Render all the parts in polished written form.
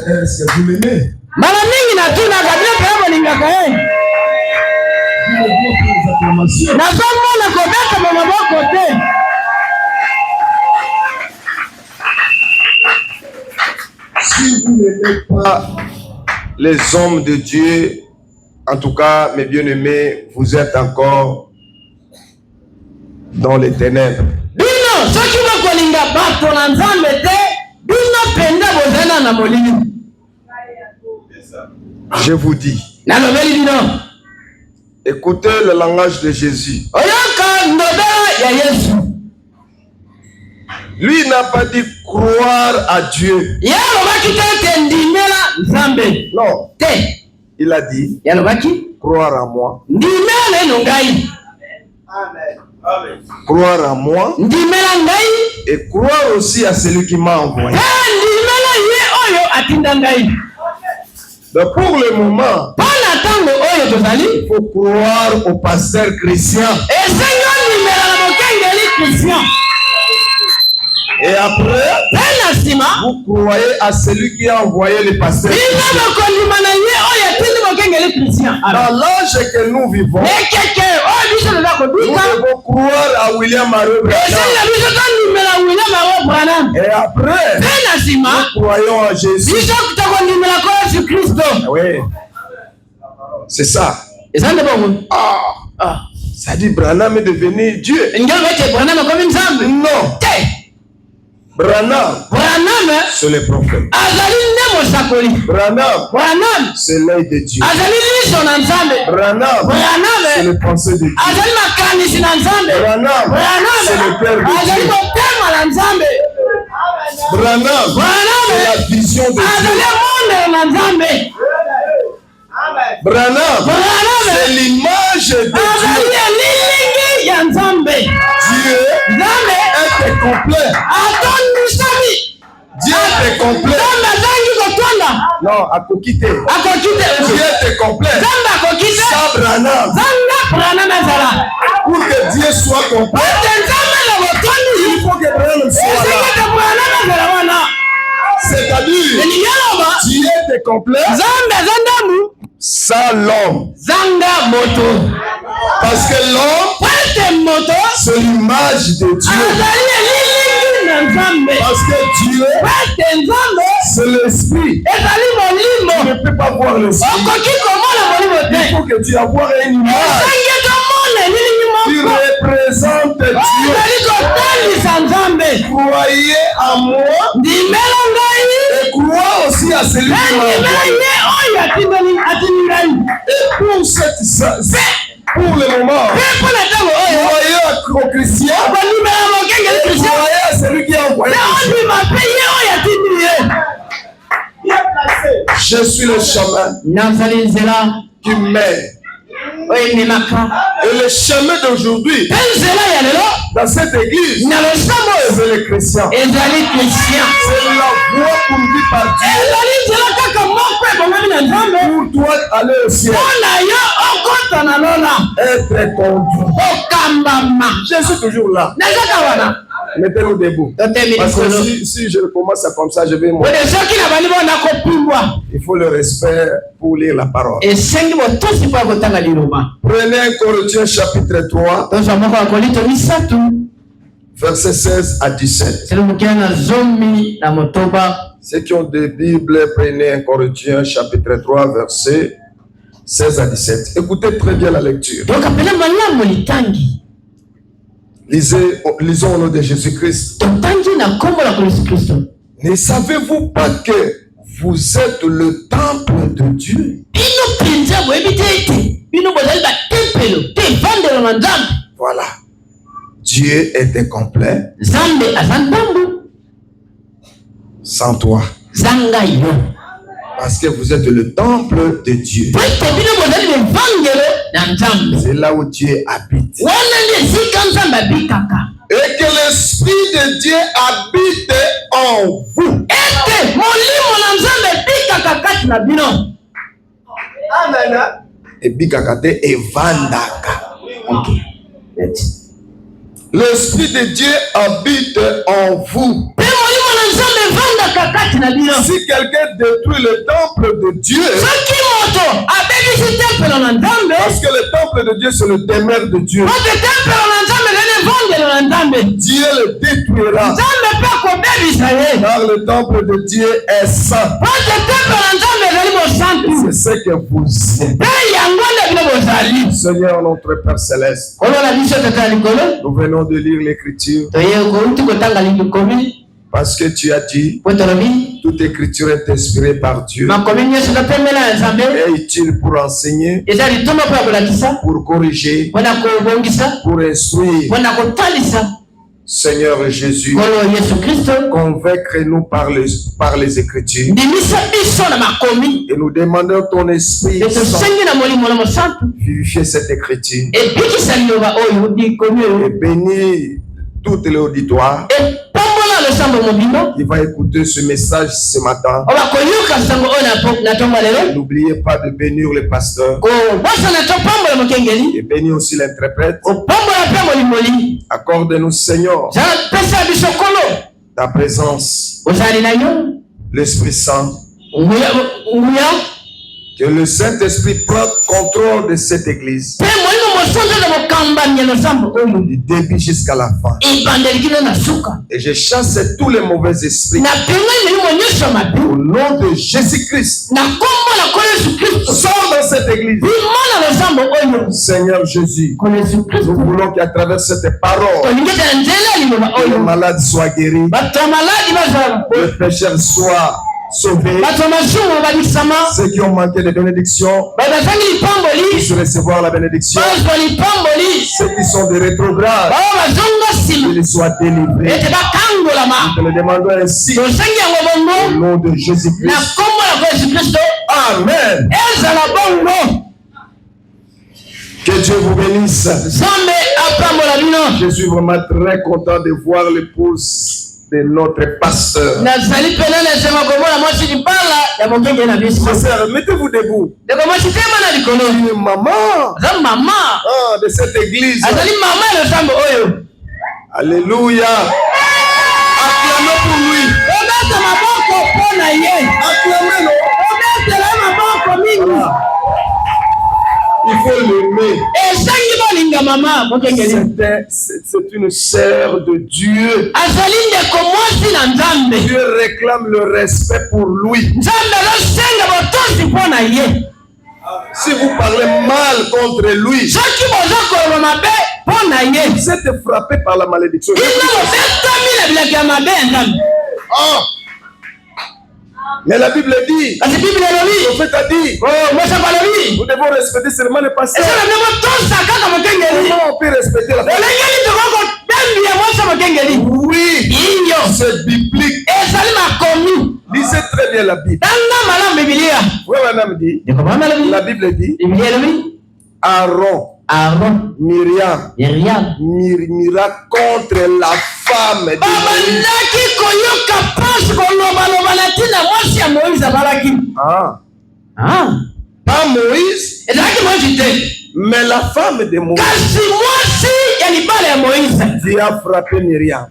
est-ce que vous l'aimez? Malamingi na tuna kabila kama ningakae. Na somo na kodaka mama boko te. Si vous n'aimez pas les hommes de Dieu, en tout cas, mes bien-aimés, vous êtes encore dans les ténèbres. Bino, ce qui va kolinga bato na nzambe te, bino penda bozana na molimo. Je vous dis, écoutez le langage de Jésus. Lui n'a pas dit croire à Dieu. Non. Il a dit croire à moi. Croire à moi et croire aussi à celui qui m'a envoyé. Donc pour le moment, il faut croire au pasteur Christian. Et après, vous croyez à celui qui a envoyé le pasteur Christian. Dans l'âge que nous vivons, nous devons croire à William Marion Branham. Et après, nous croyons à Jésus. Oui. C'est ça. Ça dit Branham est devenu Dieu. Non. Branham, c'est le prophète. Branham, c'est l'œil de Dieu. Branham, c'est le pensée de Dieu. Branham, c'est le cœur de Dieu. Branham, c'est la vision de Dieu. Branham, c'est l'image de Dieu. Dieu est complet. Dieu est complet. Non, à quitter. Dieu est complet. Sans Branham. Pour que Dieu soit complet, il faut que Branham soit là. C'est-à-dire, Dieu est complet sans l'homme. Parce que l'homme, c'est l'image de Dieu. Parce que Dieu, c'est l'esprit. Tu ne peux pas voir l'esprit. Il faut que tu aies une image qui représente Dieu. Croyez à moi et crois aussi à celui qui m'a envoyé. Et pour le moment, croyez au chrétien, croyez à celui qui a envoyé. Je suis le chemin qui mène. Et le chemin d'aujourd'hui, dans cette église, c'est le chrétien. C'est la voie conduite par Dieu pour toi aller au ciel. Être conduit. Je suis toujours là. Mettez-nous debout. Parce que si je commence comme ça, je vais mourir. Il faut le respect pour lire la parole. Prenez 1 Corinthiens chapitre 3, versets 16 à 17. Ceux qui ont des Bibles, prenez 1 Corinthiens chapitre 3, versets 16 à 17. Écoutez très bien la lecture. Lisons au nom de Jésus-Christ. Ne savez-vous pas que vous êtes le temple de Dieu? Voilà. Dieu est incomplet sans toi. Parce que vous êtes le temple de Dieu. C'est là où Dieu habite. Et que l'Esprit de Dieu habite en vous. Amen. Et bikakate et vandaka. Ok. L'Esprit de Dieu habite en vous. Si quelqu'un détruit le temple de Dieu, parce que le temple de Dieu, c'est le demeure de Dieu, Dieu le détruira. Car le temple de Dieu est saint. C'est ce que vous êtes. Seigneur notre Père Céleste, nous venons de lire l'Écriture parce que tu as dit toute écriture est inspirée par Dieu et utile pour enseigner, pour corriger, pour instruire. Seigneur Jésus, convaincre-nous par les Écritures. Et nous demandons ton esprit vivifier cette écriture et bénir tout l'auditoire qui va écouter ce message ce matin. N'oubliez pas de bénir le pasteur et bénir aussi l'interprète. Accorde-nous, Seigneur, ta présence, l'Esprit Saint, que le Saint-Esprit prenne contrôle de cette église du début jusqu'à la fin. Et je chasse tous les mauvais esprits au nom de Jésus-Christ. Sors dans cette église. Seigneur Jésus, nous voulons qu'à travers cette parole, les malades soient guéris, les pécheurs soient sauvés, ceux qui ont manqué de bénédiction puissent recevoir la bénédiction, ceux qui sont des rétrogrades qu'ils soient délivrés. Nous te le demandons ainsi au nom de Jésus-Christ. Amen. Que Dieu vous bénisse. Je suis vraiment très content de voir l'épouse de notre pasteur. Frère, mettez-vous debout. Une maman de cette église. Alléluia. Acclamez pour lui. Acclamez-le. Il faut l'aimer. C'est une sœur de Dieu. Dieu réclame le respect pour lui. Si vous parlez mal contre lui, vous êtes frappé par la malédiction. Mais la Bible dit, le prophète a dit, nous devons respecter seulement les pasteurs. Comment on peut respecter la famille? Oui, c'est biblique. Lisez très bien la Bible. La Bible dit, Aaron, Myriam contre la femme de pas Moïse, mais la femme de Moïse. Dieu a frappé Myriam.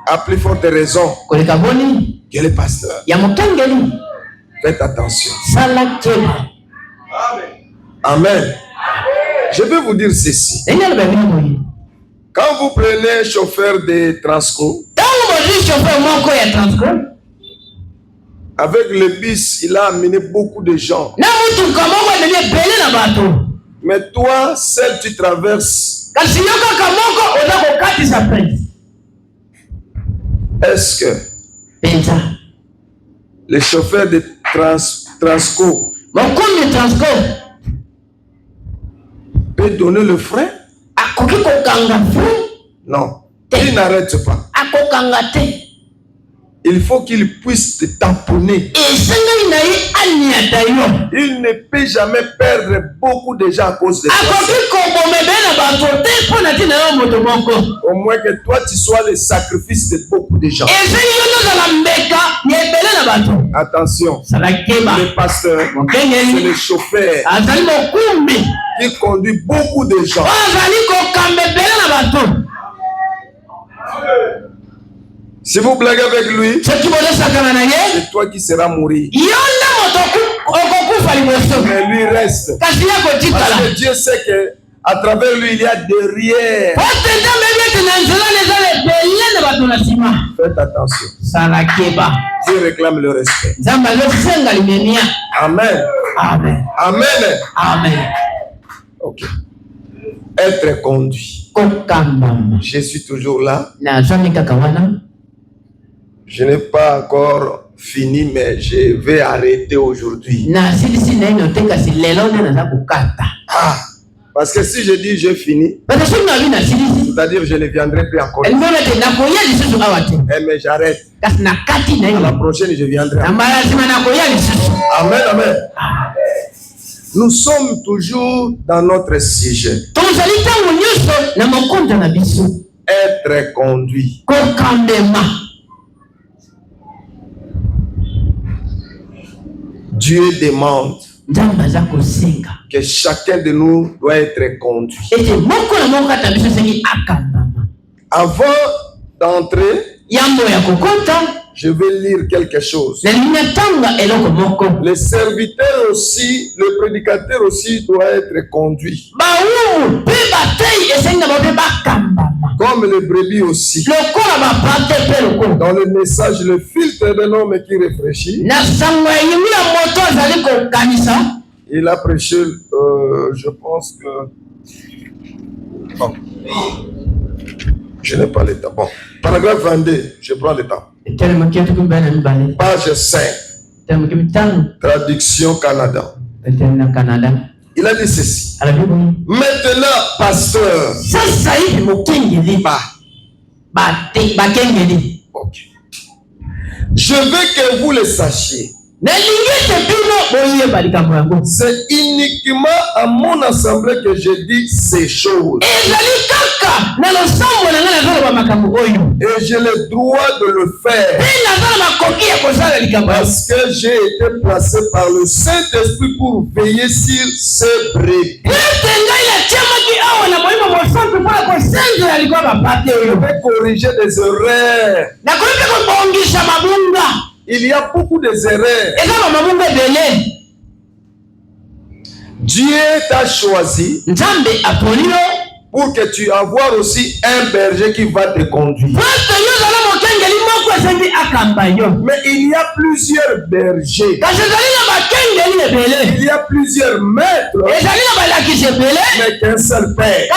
À plus forte raison que le pasteur. Faites attention. Amen. Je vais vous dire ceci. Quand vous prenez un chauffeur de Transco, avec le bus, il a amené beaucoup de gens. Mais toi, seul, tu traverses. Est-ce que le chauffeur de Transco peut donner le frein? Non. Il n'arrête pas. Il faut qu'il puisse te tamponner. Il ne peut jamais perdre beaucoup de gens à cause de toi. Au moins que toi, tu sois le sacrifice de beaucoup de gens. Attention, le pasteur, c'est le chauffeur qui conduit beaucoup de gens. Si vous blaguez avec lui, c'est toi qui seras mourir. Mais lui reste. Parce que Dieu sait que à travers lui, il y a derrière. Faites attention. Dieu réclame le respect. Amen. Amen. Amen. Amen. Ok. Être conduit. Je suis toujours là. Je n'ai pas encore fini, mais je vais arrêter aujourd'hui. Parce que si je dis j'ai fini, c'est-à-dire je ne viendrai plus encore. Mais j'arrête. À la prochaine, je viendrai. Amen, amen. Nous sommes toujours dans notre sujet. Être conduit. Dieu demande que chacun de nous doit être conduit. Avant d'entrer, je vais lire quelque chose. Le serviteur aussi, le prédicateur aussi doit être conduit. Comme le brebis aussi. Dans le message, le filtre d'un homme qui réfléchit. Il a prêché, je pense que... Bon. Je n'ai pas le temps. Bon. Paragraphe 22, je prends le temps. Page 5. Traduction Canada. Il a dit ceci. Maintenant, pasteur. Ok. Je veux que vous le sachiez. C'est uniquement à mon assemblée que je dis ces choses. Et j'ai le droit de le faire. Parce que j'ai été placé par le Saint-Esprit pour veiller sur ces brebis. Je vais corriger des erreurs. Il y a beaucoup d'erreurs. Dieu t'a choisi pour que tu aies aussi un berger qui va te conduire. Mais il y a plusieurs bergers. Il y a plusieurs maîtres. Mais qu'un seul père.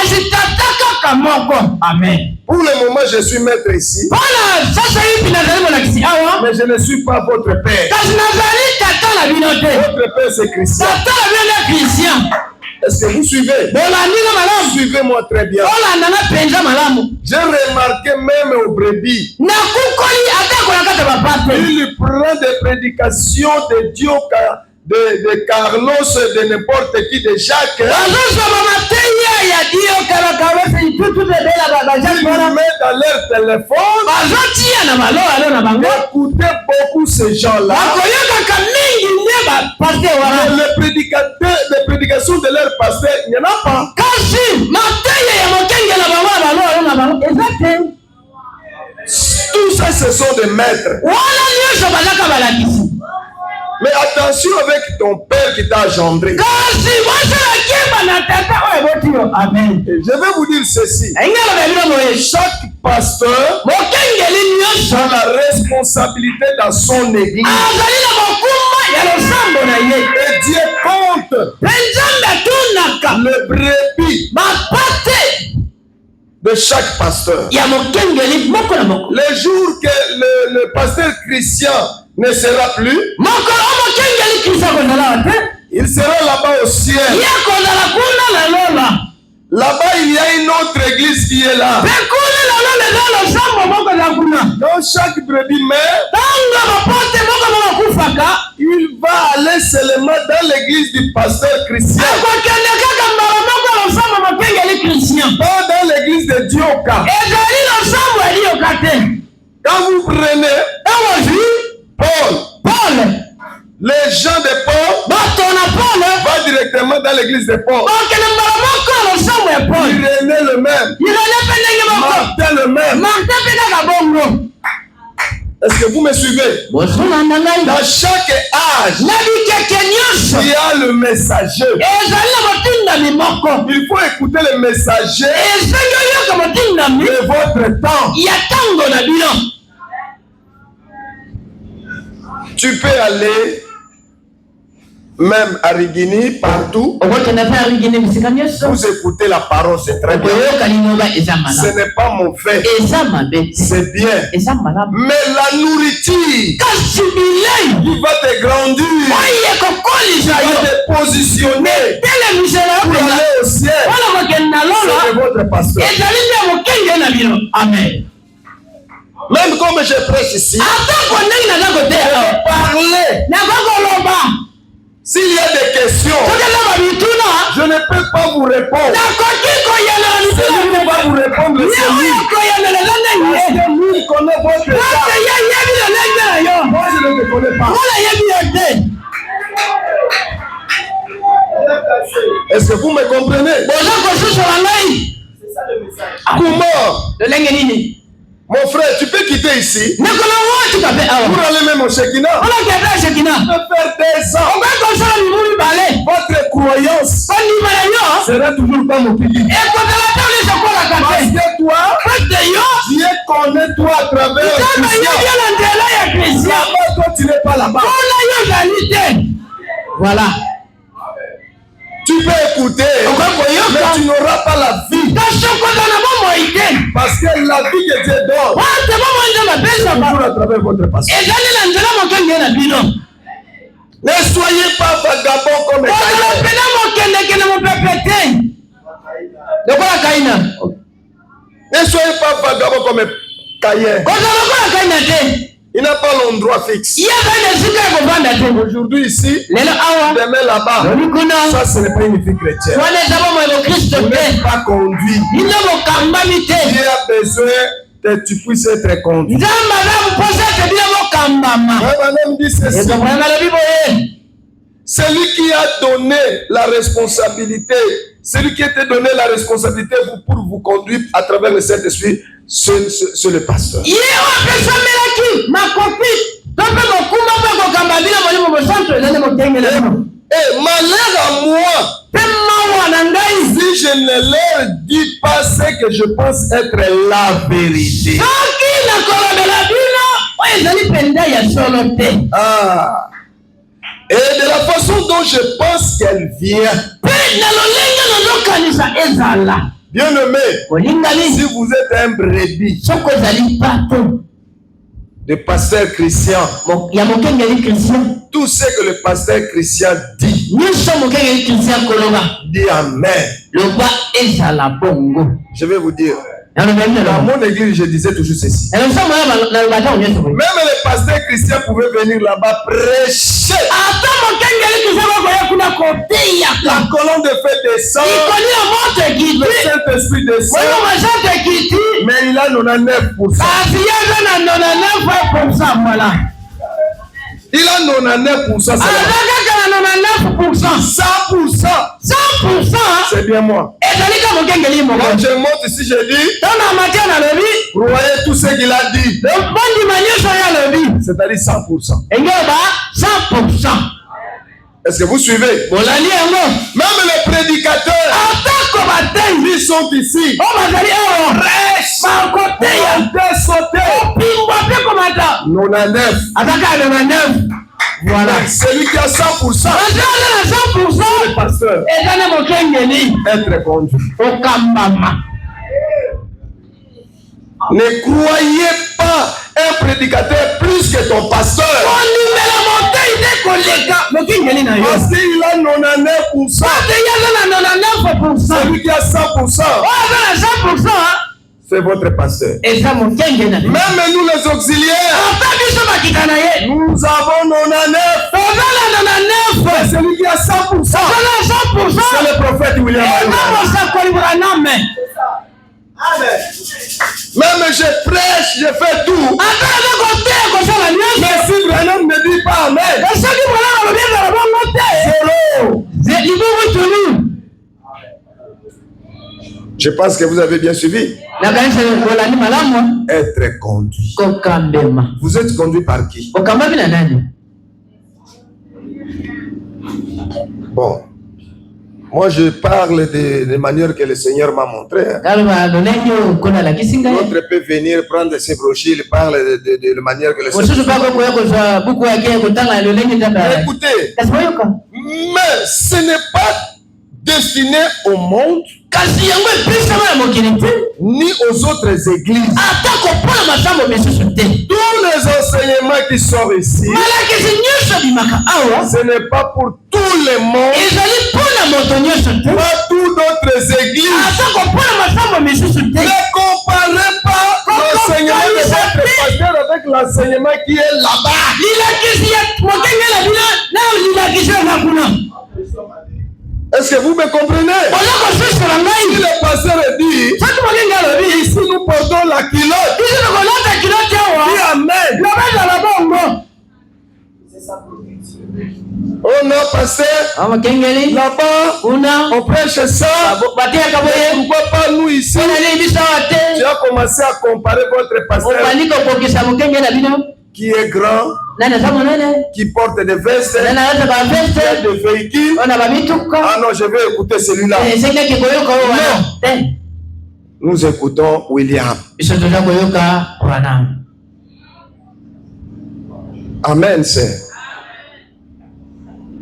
Amen. Pour le moment, je suis maître ici. Mais je ne suis pas votre père. Votre père, c'est Christian. Est-ce que vous suivez? Suivez-moi très bien. J'ai remarqué même au brebis. Il prend des prédications de Dieu, de Carlos, de n'importe qui, de Jacques. Il met dans leur téléphone. Écoutez beaucoup ces gens-là. Les prédications de leur pasteur, il n'y en a pas. Tout ça, ce sont des maîtres. Mais attention avec ton père qui t'a engendré. Amen. Et je vais vous dire ceci. Chaque pasteur a la responsabilité dans son église. Et Dieu compte le brebis de chaque pasteur. Le jour que le pasteur Christian ne sera plus, il sera là-bas au ciel. Là-bas, il y a une autre église qui est là. Dans chaque brebis mère, il va aller seulement dans l'église du pasteur Christian. Pas dans l'église de Dioka. Quand vous prenez Paul, les gens de Paul va directement dans l'église de Paul. Irénée le même. Martin le même. Est-ce que vous me suivez? Dans chaque âge, il y a le messager. Il faut écouter le messager de votre temps. Tu peux aller même à Rigini, partout. Vous écoutez la parole, c'est très bien. Ce n'est pas mon fait. C'est bien. Mais la nourriture qui va te grandir, qui va te positionner pour aller au ciel, c'est de votre pasteur. Amen. Même comme je prêche ici, parler. S'il y a des questions, je ne peux pas vous répondre. Celui qui va vous répondre, c'est lui. Parce que lui, il connaît votre état. Moi, je ne te connais pas. Est-ce que vous me comprenez? Comment? Mon frère, tu peux quitter ici pour aller même au Shekinah. Ça peut faire 2 ans. Votre croyance sera toujours pas mon petit. Parce que toi, Dieu connaît toi à travers Christ. Là-bas, toi, tu n'es pas là-bas. Voilà. Tu peux écouter, mais tu n'auras pas la vie. Parce que la vie que Dieu donne, c'est toujours à travers votre pasteur. Ne soyez pas vagabond comme Caïn. Ne soyez pas vagabond comme Caïn. Il n'a pas l'endroit fixe. Aujourd'hui ici, demain là-bas. Ça, ce n'est pas une vie chrétienne. Vous n'êtes pas conduit. Dieu a besoin que tu puisses être conduit. Madame dit ceci. Celui qui a donné la responsabilité, celui qui a été donné la responsabilité pour vous conduire à travers le Saint-Esprit, c'est le pasteur. Et malheur à moi si je ne leur dis pas ce que je pense être la vérité. Ah. Et de la façon dont je pense qu'elle vient. Bien-aimé, si vous êtes un brebis de pasteur Christian, tout ce que le pasteur Christian dit, dit Amen. Je vais vous dire, dans mon église, je disais toujours ceci. Même les pasteurs chrétiens pouvaient venir là-bas prêcher. La colonne de feu descend. Le Saint-Esprit descend. Mais il a 99%. Il a 99%. 100%. C'est bien moi. Quand je monte ici, je dis, croyez tout ce qu'il a dit. C'est-à-dire 100%. Est-ce que vous suivez? Même les prédicateurs, ils sont ici. Sauter. 99. Voilà. Celui qui a 100%, c'est le pasteur. Être conduit. Ne croyez pas un prédicateur plus que ton pasteur. Parce qu'il a 99%. Celui qui a 100%, c'est votre pasteur. Même nous les auxiliaires, nous avons 99. Celui qui a 100%, c'est le prophète William. Même je prêche, je fais tout. Mais si Branham ne dit pas Amen, zéro. Je pense que vous avez bien suivi. Être conduit. Vous êtes conduit par qui? Bon. Moi, je parle de manière que le Seigneur m'a montré. L'autre peut venir prendre ses brochures, il parle de manière que le Seigneur m'a montré. Écoutez, mais ce n'est pas destiné au monde ni aux autres églises. Tous les enseignements qui sont ici, ce n'est pas pour tout le monde, pas toutes d'autres églises. Ne comparez pas l'enseignement de votre pasteur avec l'enseignement qui est là-bas. Est-ce que vous me comprenez? Si le pasteur dit, ici nous portons la culotte, dis amen. Oh non, pasteur, là-bas, on prêche ça. Pourquoi pas nous ici? Tu as commencé à comparer votre pasteur qui est grand, qui porte des vestes, qui a des véhicules. Ah non, je vais écouter celui-là. Non. Nous écoutons William. Amen, sœur.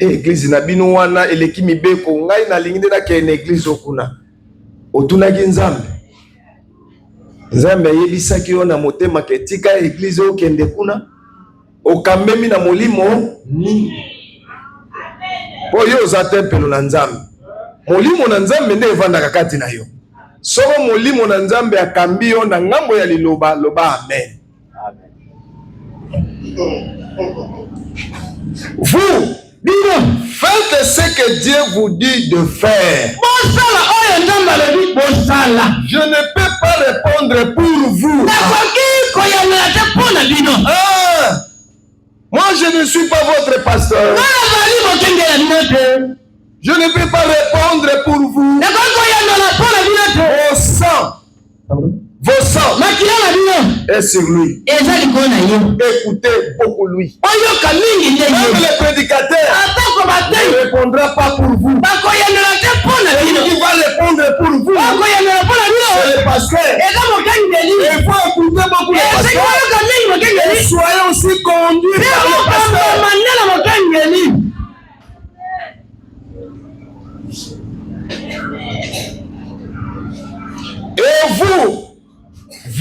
Église na bino wana eleki mibeko ngai na lingide na ke na église okuna. Otunaki nzambe. Nzambe yebisaki yo na motema ke tika église okende kuna. Okamemi na molimo ni. Po yo za tempelo na nzambe. Molimo na nzambe nde evanda kati na yo. Soko molimo na nzambe akambi yo na ngambo ya liloba loba amen. Vous faites ce que Dieu vous dit de faire. Je ne peux pas répondre pour vous. Moi, je ne suis pas votre pasteur. Je ne peux pas répondre pour vous. Vos sangs est sur lui. Écoutez beaucoup lui. Même le prédicateur ne répondra pas pour vous. Qui va répondre pour vous? C'est le pasteur. Il faut écouter beaucoup le pasteur. Et soyez aussi conduits par le pasteur. Et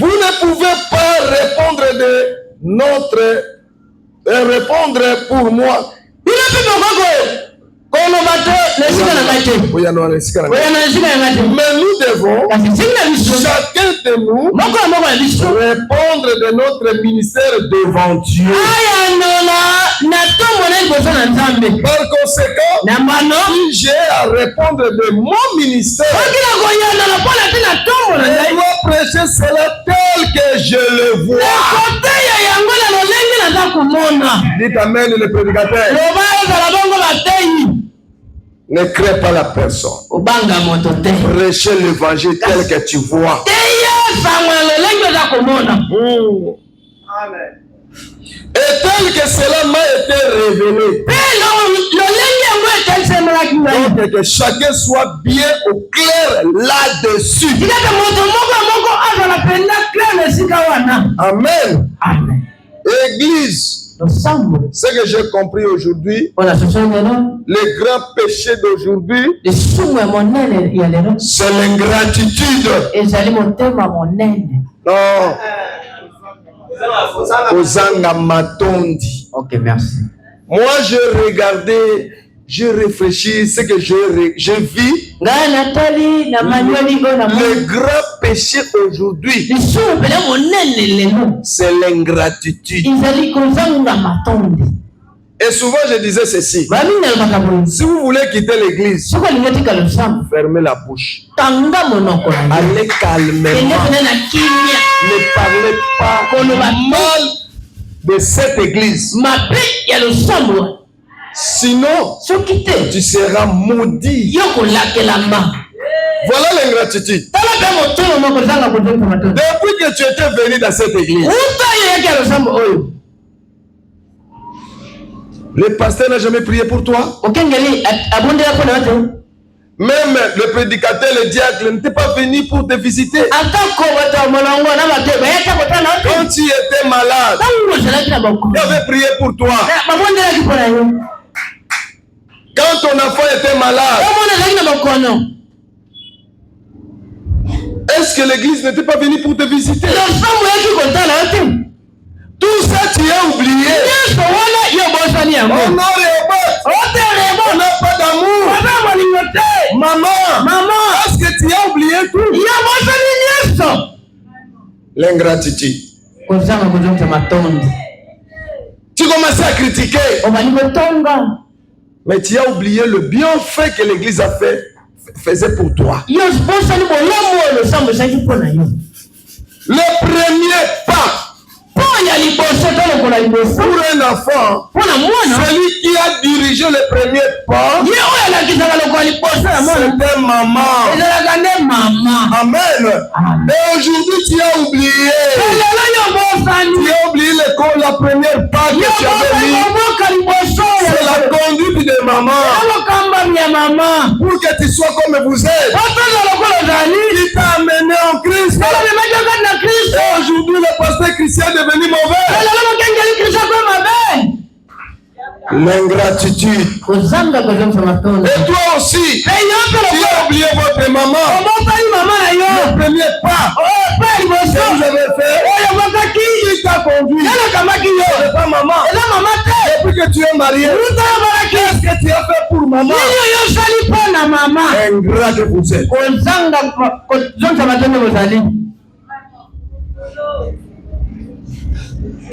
vous ne pouvez pas répondre répondre pour moi. Mais nous devons, chacun de nous, répondre de notre ministère devant Dieu. Par conséquent, si j'ai à répondre de mon ministère, je dois prêcher cela tel que je le vois. Dites amen le prédicateur. Ne crée pas la personne. Prêchez l'évangile tel que tu vois. Amen. Et tel que cela m'a été révélé. Donc que chacun soit bien au clair là-dessus. Amen. Amen. Église. Ce que j'ai compris aujourd'hui, le grand péché d'aujourd'hui, c'est l'ingratitude. Non. Ozanga matondi. Ok, merci. Moi, j'ai réfléchi, ce que je vis. Le grand péché aujourd'hui, c'est l'ingratitude. Et souvent je disais ceci. Si vous voulez quitter l'église, fermez la bouche. Allez calmement. Ne parlez pas mal de cette église. Sinon, tu seras maudit. Voilà l'ingratitude. Depuis que tu étais venu dans cette église, le pasteur n'a jamais prié pour toi. Même le prédicateur, le diacre n'était pas venu pour te visiter. Quand tu étais malade, il avait prié pour toi. Quand ton enfant était malade, est-ce que l'église n'était pas venue pour te visiter? Tout ça, tu as oublié. On n'a pas d'amour. Maman, est-ce que tu as oublié tout? L'ingratitude. Tu commençais à critiquer. Mais tu as oublié le bienfait que l'église a faisait pour toi. Le premier pas pour un enfant, celui qui a dirigé le premier pas, c'était maman. Amen. Et aujourd'hui, tu as oublié. Tu as oublié l'école, la première part que tu avais mis. C'est la conduite de maman. Pour que tu sois comme vous êtes. Qui t'a amené en Christ. Et aujourd'hui, le pasteur Christian est devenu mauvais. L'ingratitude. Et toi aussi, tu as oublié votre maman. Le premier pas que vous avez fait, qui t'a conduit? C'est pas maman. Depuis que tu es marié, qu'est-ce que tu as fait pour maman? Ingrat que vous êtes.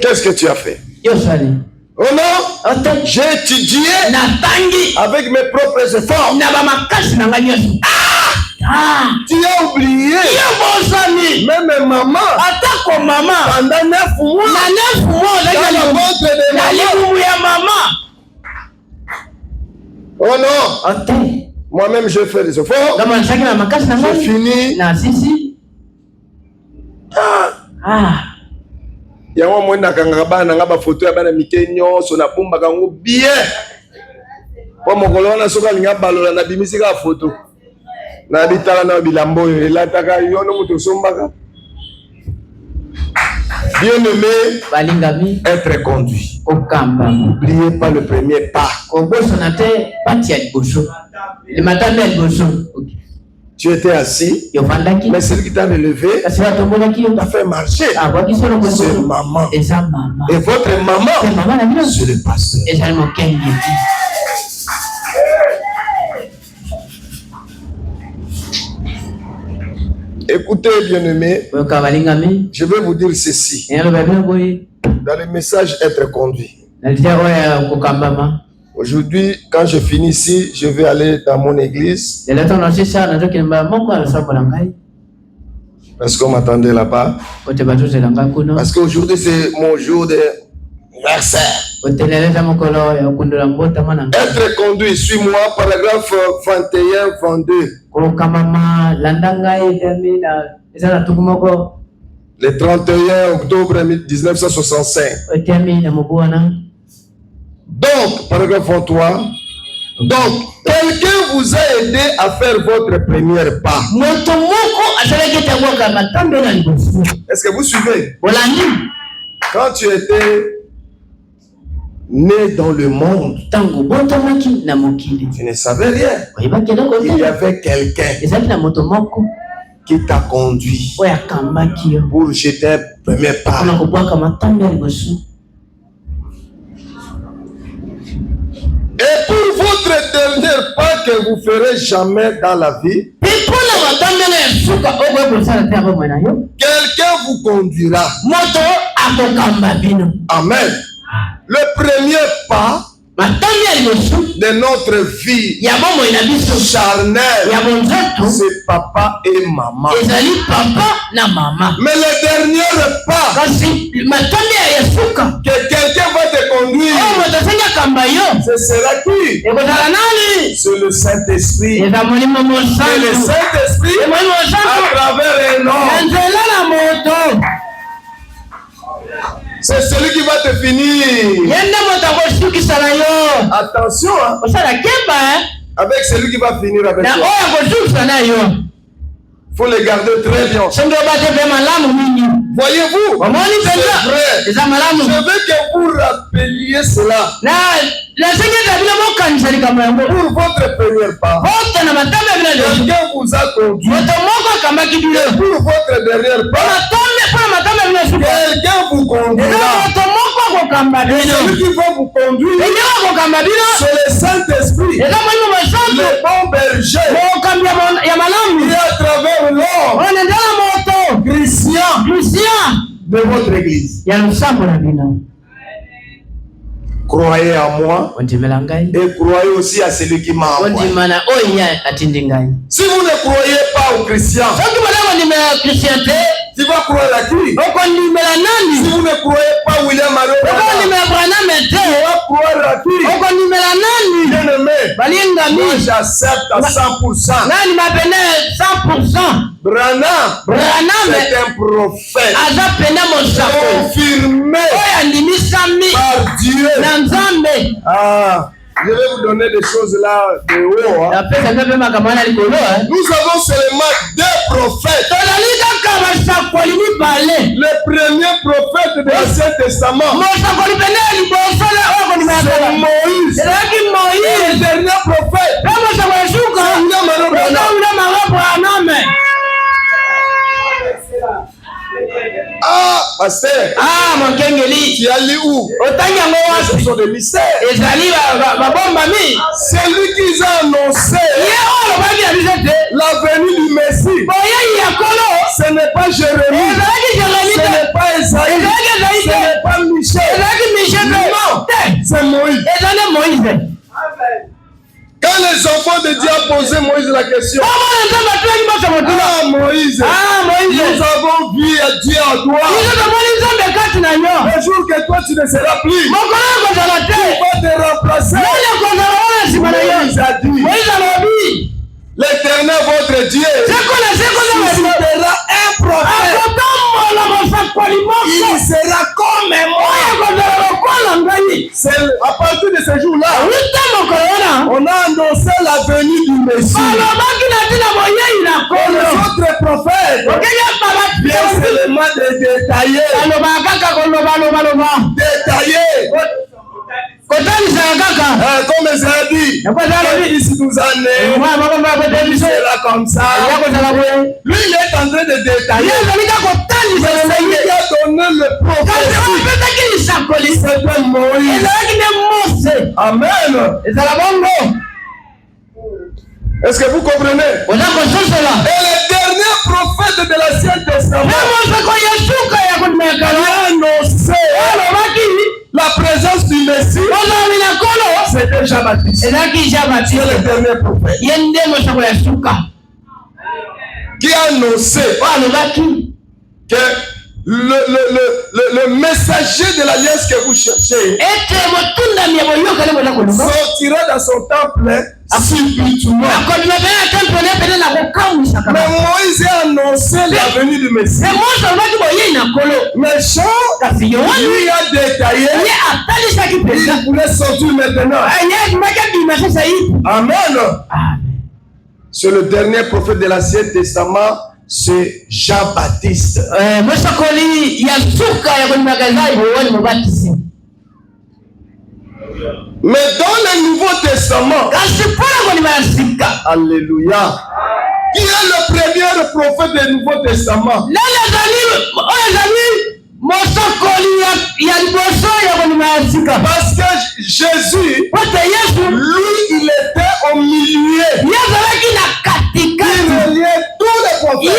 Qu'est-ce que tu as fait? Oh non, j'ai étudié avec mes propres efforts. Tu as oublié. Même maman, pendant 9 mois, dans le ventre de maman. Oh non, moi-même j'ai fait des efforts. J'ai fini. Yango mwenda kangaba na ngaba photo ya bana mikenyo so na bomba kango bien. Kwa mokolo na soka linga balola na bimisi ka photo. Na bitala na bilambo elataka yono muto sombaka. Bien-aimé, balingami, être conduit. N'oubliez pas le premier pas. Tu étais assis, mais celui qui t'a relevé t'a fait marcher. C'est maman. Et votre maman, c'est le pasteur. Écoutez, bien-aimés, je vais vous dire ceci. Dans le message être conduit. Aujourd'hui, quand je finis ici, je vais aller dans mon église. Parce qu'on m'attendait là-bas. Parce qu'aujourd'hui, c'est mon jour d'anniversaire. Être conduit, suis-moi, paragraphe 21-22. Le 31 octobre 1965. Donc, paragraphe 23. Donc, quelqu'un vous a aidé à faire votre première pas. Est-ce que vous suivez? Quand tu étais né dans le monde, tu ne savais rien. Il y avait quelqu'un qui t'a conduit pour jeter un premier pas. Et pour votre dernier pas que vous ferez jamais dans la vie, quelqu'un vous conduira. Amen. Le premier pas de notre vie charnelle, c'est papa et maman. Mais le dernier repas que quelqu'un va te conduire, ce sera qui? C'est le Saint-Esprit. Et le Saint-Esprit, à travers un homme, c'est celui qui va te finir. Attention, hein? Avec celui qui va finir avec toi. Il faut les garder très bien. Voyez-vous, c'est vrai. Je veux que vous rappeliez cela. Pour votre première part, quelqu'un vous a conduit. Et pour votre dernière part, quelqu'un vous conduira. Et celui qui va vous conduire, c'est le Saint-Esprit, le bon berger, et à travers l'homme Christian de votre église. Croyez en moi et croyez aussi à celui qui m'a envoyé. Si vous ne croyez pas aux chrétiens, tu vas croire à qui? Si vous ne croyez pas William Mario, tu vas croire à qui? Bien-aimé, moi j'accepte à 100%. Branham, c'est un prophète confirmé par Dieu. Je vais vous donner des choses là de haut. Hein. Nous avons seulement 2 prophètes. Le premier prophète de l'Ancien Testament, c'est Moïse. Et le dernier prophète, ah, pasteur. Mon kengeli. Tu as lu où? Ce sont des mystères. C'est lui qui a annoncé la venue du Messie. Ce n'est pas Jérémie. Ce n'est pas Esaïe. Ce n'est pas Michel. Non, c'est Moïse. Quand les enfants de Dieu ont posé Moïse la question, Moïse, nous avons vu Dieu à toi. Le jour que toi tu ne seras plus, il va te remplacer. Moïse a dit, l'Éternel votre Dieu suscitera un prophète. Il sera comme moi. À partir de ce jour-là, on a annoncé la venue du Messie. Et les autres prophètes viennent seulement de détailler. Comme ça dit, ici nous années, il sera comme ça. Lui, il est en train de détailler. C'est celui qui a donné le prophétie. C'est Moïse. Amen. Est-ce que vous comprenez? Et le dernier prophète de l'Ancien Testament a annoncé la présence du Messie. C'était Jean-Baptiste. C'est le dernier prophète qui a annoncé que le messager de l'alliance que vous cherchez sortira dans son temple subitement. Mais Moïse a annoncé la venue du Messie. Mais Jean, lui a détaillé. Il voulait sortir maintenant. Amen. C'est le dernier prophète de l'Ancien Testament. C'est Jean-Baptiste. Mais dans le Nouveau Testament, alléluia, qui est le premier prophète du Nouveau Testament? Parce que Jésus, lui, il était au milieu. Il reliait tous les prophètes.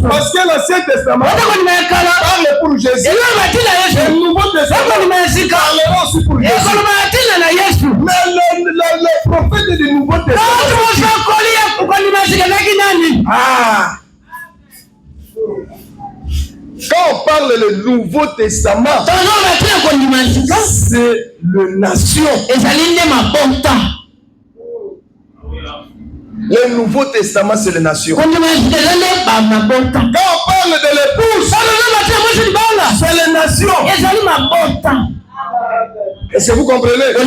Parce que l'Ancien Testament parle pour Jésus. Et le Nouveau Testament parle aussi pour Jésus. Nouveau Testament. Ah. Quand on parle du Nouveau Testament, c'est le nation. Le Nouveau Testament, c'est les nations. Quand on parle de l'épouse, c'est les nations. Est-ce que vous comprenez? Et le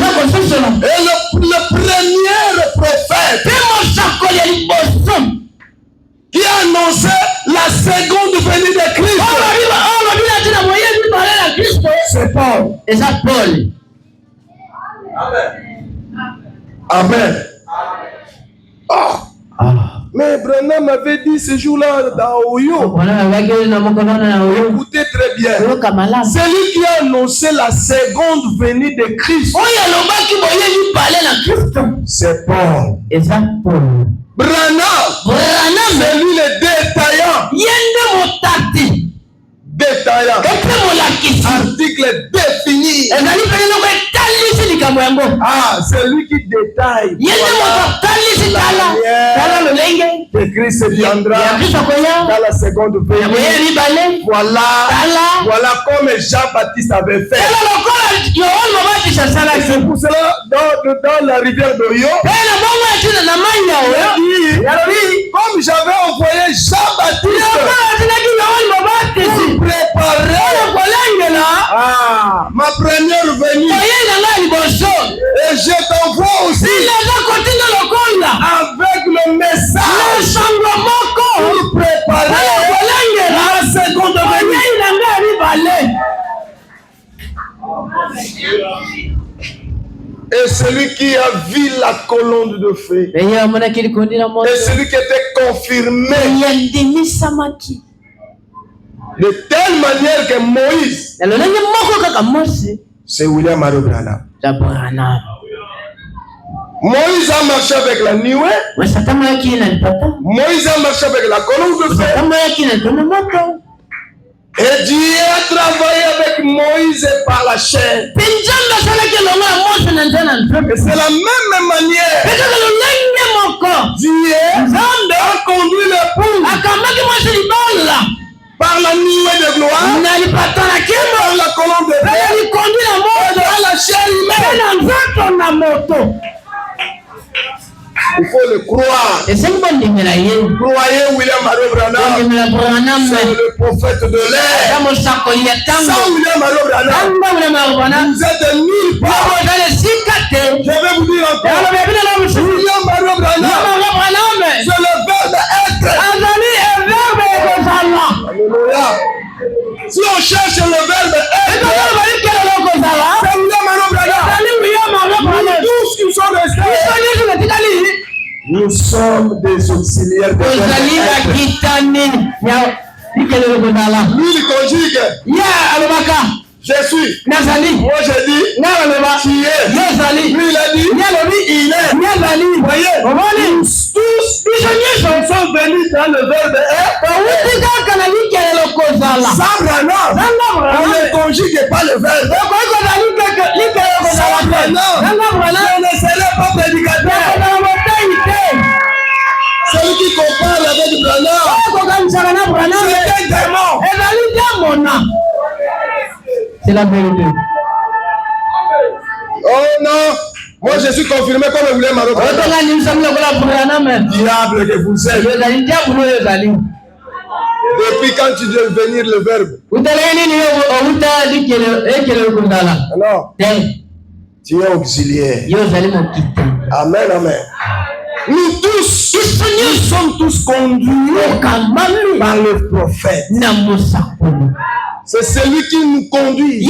premier prophète qui a annoncé la seconde venue de Christ, c'est Paul. Et ça, Paul. Amen. Amen. Ah. Mais Branham m'avait dit ce jour-là dans Oyo. Écoutez très bien. C'est lui qui a annoncé la seconde venue de Christ. C'est Paul. Et ça, Paul. Branham, c'est lui le détaillant. Détaillant. Article défini. Ah, c'est lui qui détaille. Que Christ viendra dans la seconde venue. Voilà comme Jean-Baptiste avait fait. C'est pour cela, dans la rivière d'Oyo, comme j'avais envoyé Jean-Baptiste pour préparer ma première venue, et je t'envoie aussi avec le message pour préparer la seconde venue. Et celui qui a vu la colonne de feu, et celui qui était confirmé de telle manière que Moïse, c'est William Mario Branham. Moïse a marché avec la nuée. Moïse a marché avec la colonne de feu. Et Dieu a travaillé avec Moïse par la chair. Et c'est la même manière. Dieu a conduit l'épouse par la nuée de gloire, par la colonne de feu, par la chair humaine. Il faut le croire. Croyez William Mario Branham, c'est le prophète de l'air. Sans William Mario Branham, vous êtes nulle part. Je vais vous dire encore, William Mario Branham, c'est le verbe être. Alléluia. Si on cherche le verbe être, c'est William Mario Branham. Tous qui sont restés, nous sommes des auxiliaires de lui, il conjugue. Je suis. Moi, je dis. Tu es. Lui, il a dit. Il est. Voyez. Tous sont venus dans le verbe être. Sans Branham, on ne conjugue pas le verbe. Sans Branham, je ne serai pas prédicateur. Celui qui compare avec Branham, c'est un démon. C'est la vérité. Oh non, moi je suis confirmé comme William Mario Branham. Diable que vous êtes. Depuis quand tu dois venir le verbe? Alors, tu es auxiliaire. Amen, amen. Nous tous, nous sommes tous conduits par le prophète. C'est celui qui nous conduit.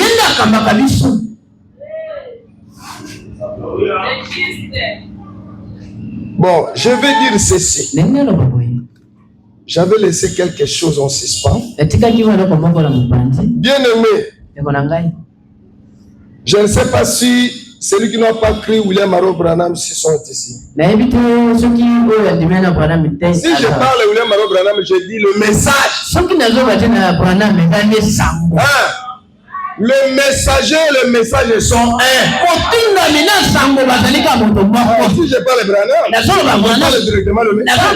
Bon, je vais dire ceci. J'avais laissé quelque chose en suspens. Bien-aimé, je ne sais pas si celui qui n'a pas cru William Mario Branham si sont ici. Si je parle de William Mario Branham, je dis le message. Le messager et le message sont un. Si je parle Branham, je parle directement le message.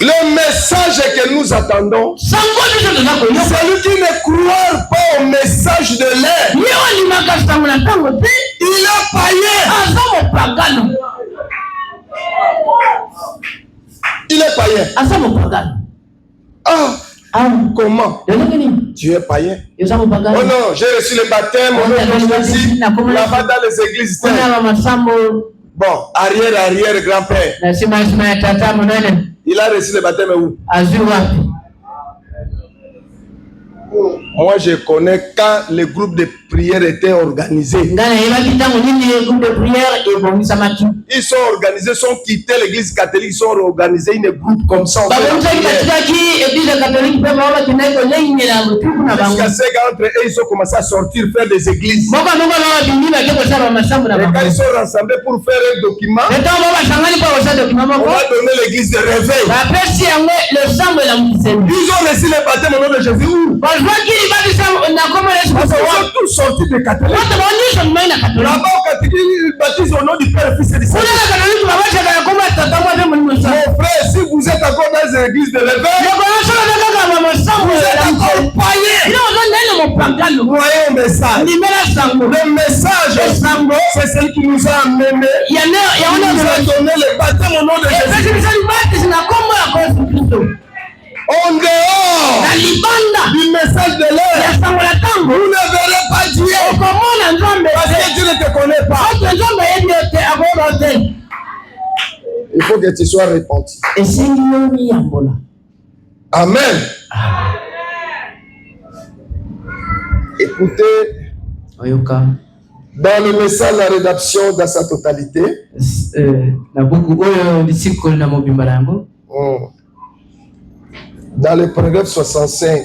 Le message que nous attendons, celui qui ne croit pas au message de l'air, il est païen. Il est païen. Ah, comment? Tu es païen? Oh non, j'ai reçu le baptême au nom de Jésus là-bas dans les églises. Bon, arrière grand-père. Il a reçu le baptême où? Moi, je connais quand le groupe de prière était organisé. Ils sont organisés, sont quittés l'église catholique, ils sont organisés une groupe comme ça. Jusqu'à ce qu'entre eux, ils ont commencé à sortir, faire des églises. Et quand ils sont rassemblés pour faire un document, on va donner l'église de réveil. Ils ont reçu le baptême au nom de Jésus. Ils sont tous sortis de catholiques. Là-bas au catholique, ils baptisent au nom du Père, Fils et du Saint. Mon frère, si vous êtes encore dans les églises de réveil, vous êtes encore païen. Voyez le message. Le message, c'est celui qui nous a amenés. Il nous a donné le baptême au nom de Jésus. En dehors du message de l'air, vous ne verrez pas Dieu. Parce que Dieu ne te connaît pas. Il faut que tu sois repenti. Amen. Écoutez, dans le message, la rédaction dans sa totalité, dans le paragraphe 65,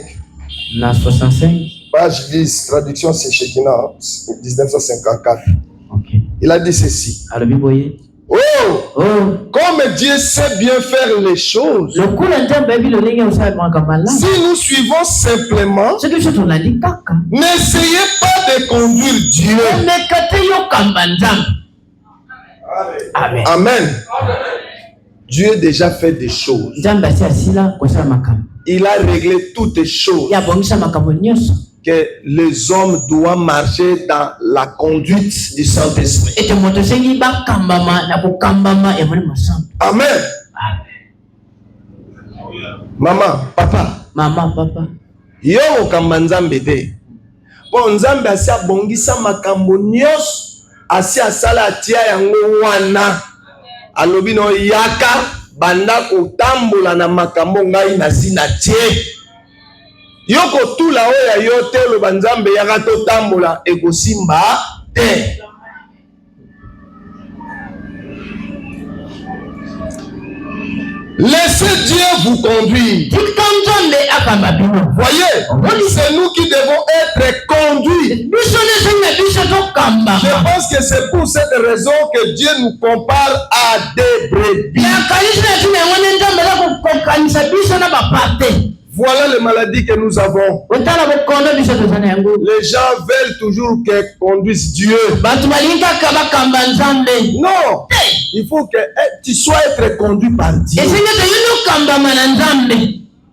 page 10, traduction c'est Shekina, 1954. Il a dit ceci. Comme Dieu sait bien faire les choses, si nous suivons simplement, n'essayez pas de conduire Dieu. Amen. Amen. Dieu a déjà fait des choses. Il a réglé toutes les choses. Que les hommes doivent marcher dans la conduite du Saint-Esprit. Amen. Maman, papa. Yo okamba nzambe te. Po nzambe asi abongisa makambo nyonso, asi asala atia yango wana. Alobi no yaka banda kotambola na makambo ngai nazi na tie. Yoko tula oya yote lo banzambe yaka to tambola ekosimba te. Laissez Dieu vous conduire. Voyez, c'est nous qui devons être conduits. Je pense que c'est pour cette raison que Dieu nous compare à des brebis. Voilà les maladies que nous avons. Les gens veulent toujours qu'ils conduisent Dieu. Non, il faut que tu sois être conduit par Dieu.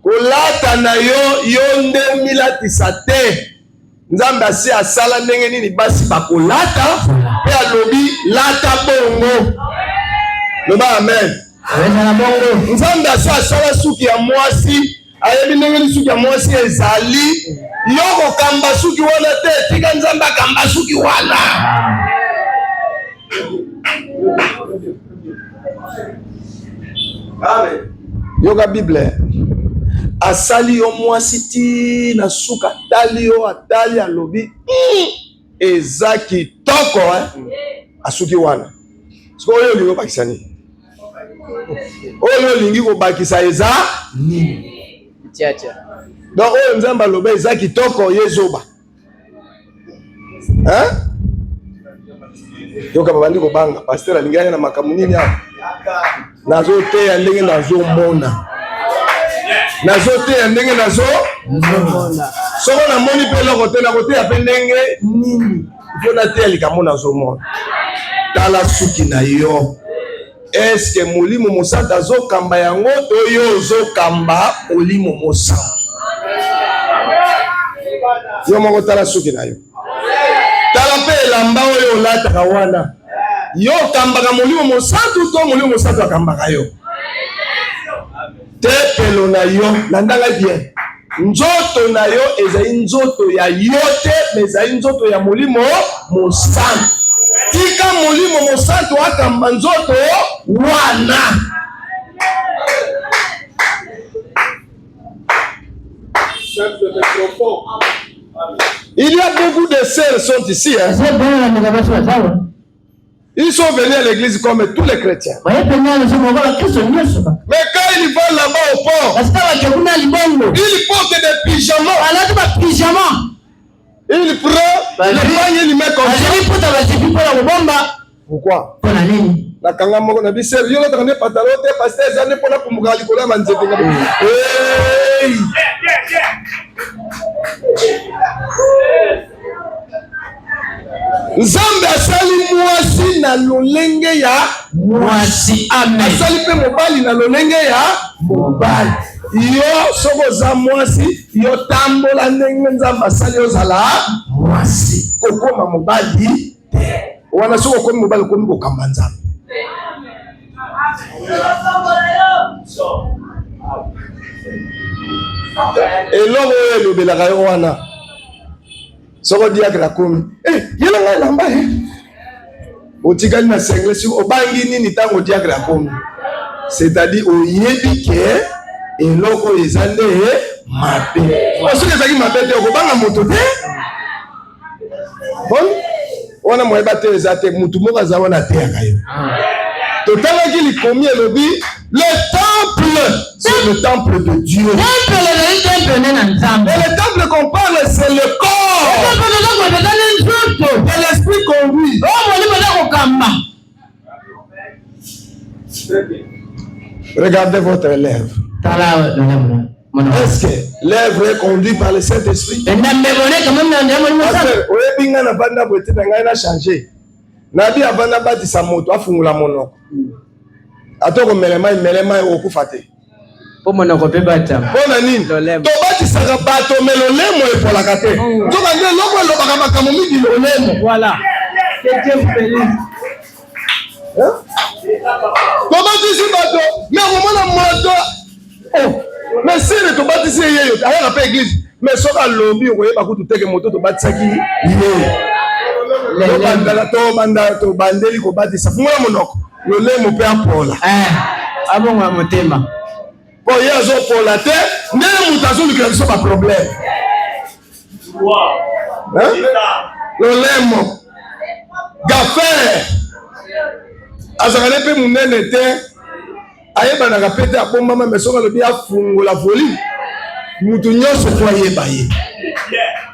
Kolata na yo nde milatisa te. Nzambe asi asala ndenge nini basi bakolata pe alobi lata bongo. Loba amen. Nzambe asi asala suki ya mwasi. Ayebi ndenge ni suki ya mwasi ezali. Yoko kamba suki wana te. Tika nzambe kamba suki wana. Amen. Yoga Bible. Asali yo mwasi ti na suka tali yo atali alobi. Ezaki toko asuki wana. Siko oyo lingo bakisani. Oyo lingi ko bakisa eza nini? Donc oyo nzamba lobe ezaki toko yezoba. Hein? Yoka babandi ko banga pasteur alinganya na makamu nini hapo? Nazo te ya ndenge nazo mona. Nazo te ya ndenge nazo mona. Soko na moni pe loko te na kote ya pe ndenge nini? Il faut nater likambo na zomo. Tala suki na yo. Est-ce que molimo mosanta zo kamba yango to yo zo kamba molimo mosanta? Yo moko tala suki na yo. Tala pe lamba oyo lataka wana. Yo kambaka molimo mosanta to molimo mosanta kambaka yo. Te pelo na yo landanga bien. Nzoto na yo ezali nzoto ya yote, ezali nzoto ya molimo mosanta. Tika molimo mosanta akamba nzoto wana. Il y a beaucoup de sœurs sont ici. Hein? Ils sont venus à l'église comme tous les chrétiens. Mais quand ils vont là-bas au port, ils portent des pyjamas. Il prend le pagne, il met comme ça. Pourquoi? La kanga moko na biso yo la tane pantalon te pasteur zane pona kumuka likola manzete nga. Hey! Nzambe asali mwasi na lolenge ya mwasi. Amen. Asali pe mobali na lolenge ya mobali. Yo soko za mwasi, yo tambola ndenge Nzambe asali ozala mwasi. Kokoma mobali te. Wana soko komi mobali komi kokamba Nzambe. Elongo elobelaka yo wana. Soko diakra komi. Yela ngai lamba otikali na sengle si obangi nini tango diakra komi. C'est-à-dire oyebi ke eloko ezande mabe. Osoki ezaki mabe te okobanga moto te. Bon, wana moyeba te ezate mutu moko aza wana te akayo. Total qui commis le dit, le temple, c'est le temple de Dieu. Et le temple qu'on parle, c'est le corps. Et l'esprit conduit. Regardez votre lèvre. Est-ce que l'œuvre est conduite par le Saint-Esprit? Nabi avana bati sa moto afungula monoko. Atoko melema okufate. Po monoko pe bata. Pona nini? To bati saka bato melolemo epolaka te. To bande loko lobaka makambo mingi lolemo. Voilà. Que Dieu vous bénisse. To bati si bato, mais omona moto. Oh, mais si to bati si yeyo, aya pa église. Mais soka lobi okoyeba kutu teke moto to bati saki yeyo. To bandeli ko batisa fungula monoko lolemo pe apola abonga motema po yezo pola te ndele mutazo likela biso ba problème lolemo gafer azakane pe munene te ayeba na kapete abomba ma mesoka lobi afungula voli mutu nyonso po ayeba ye.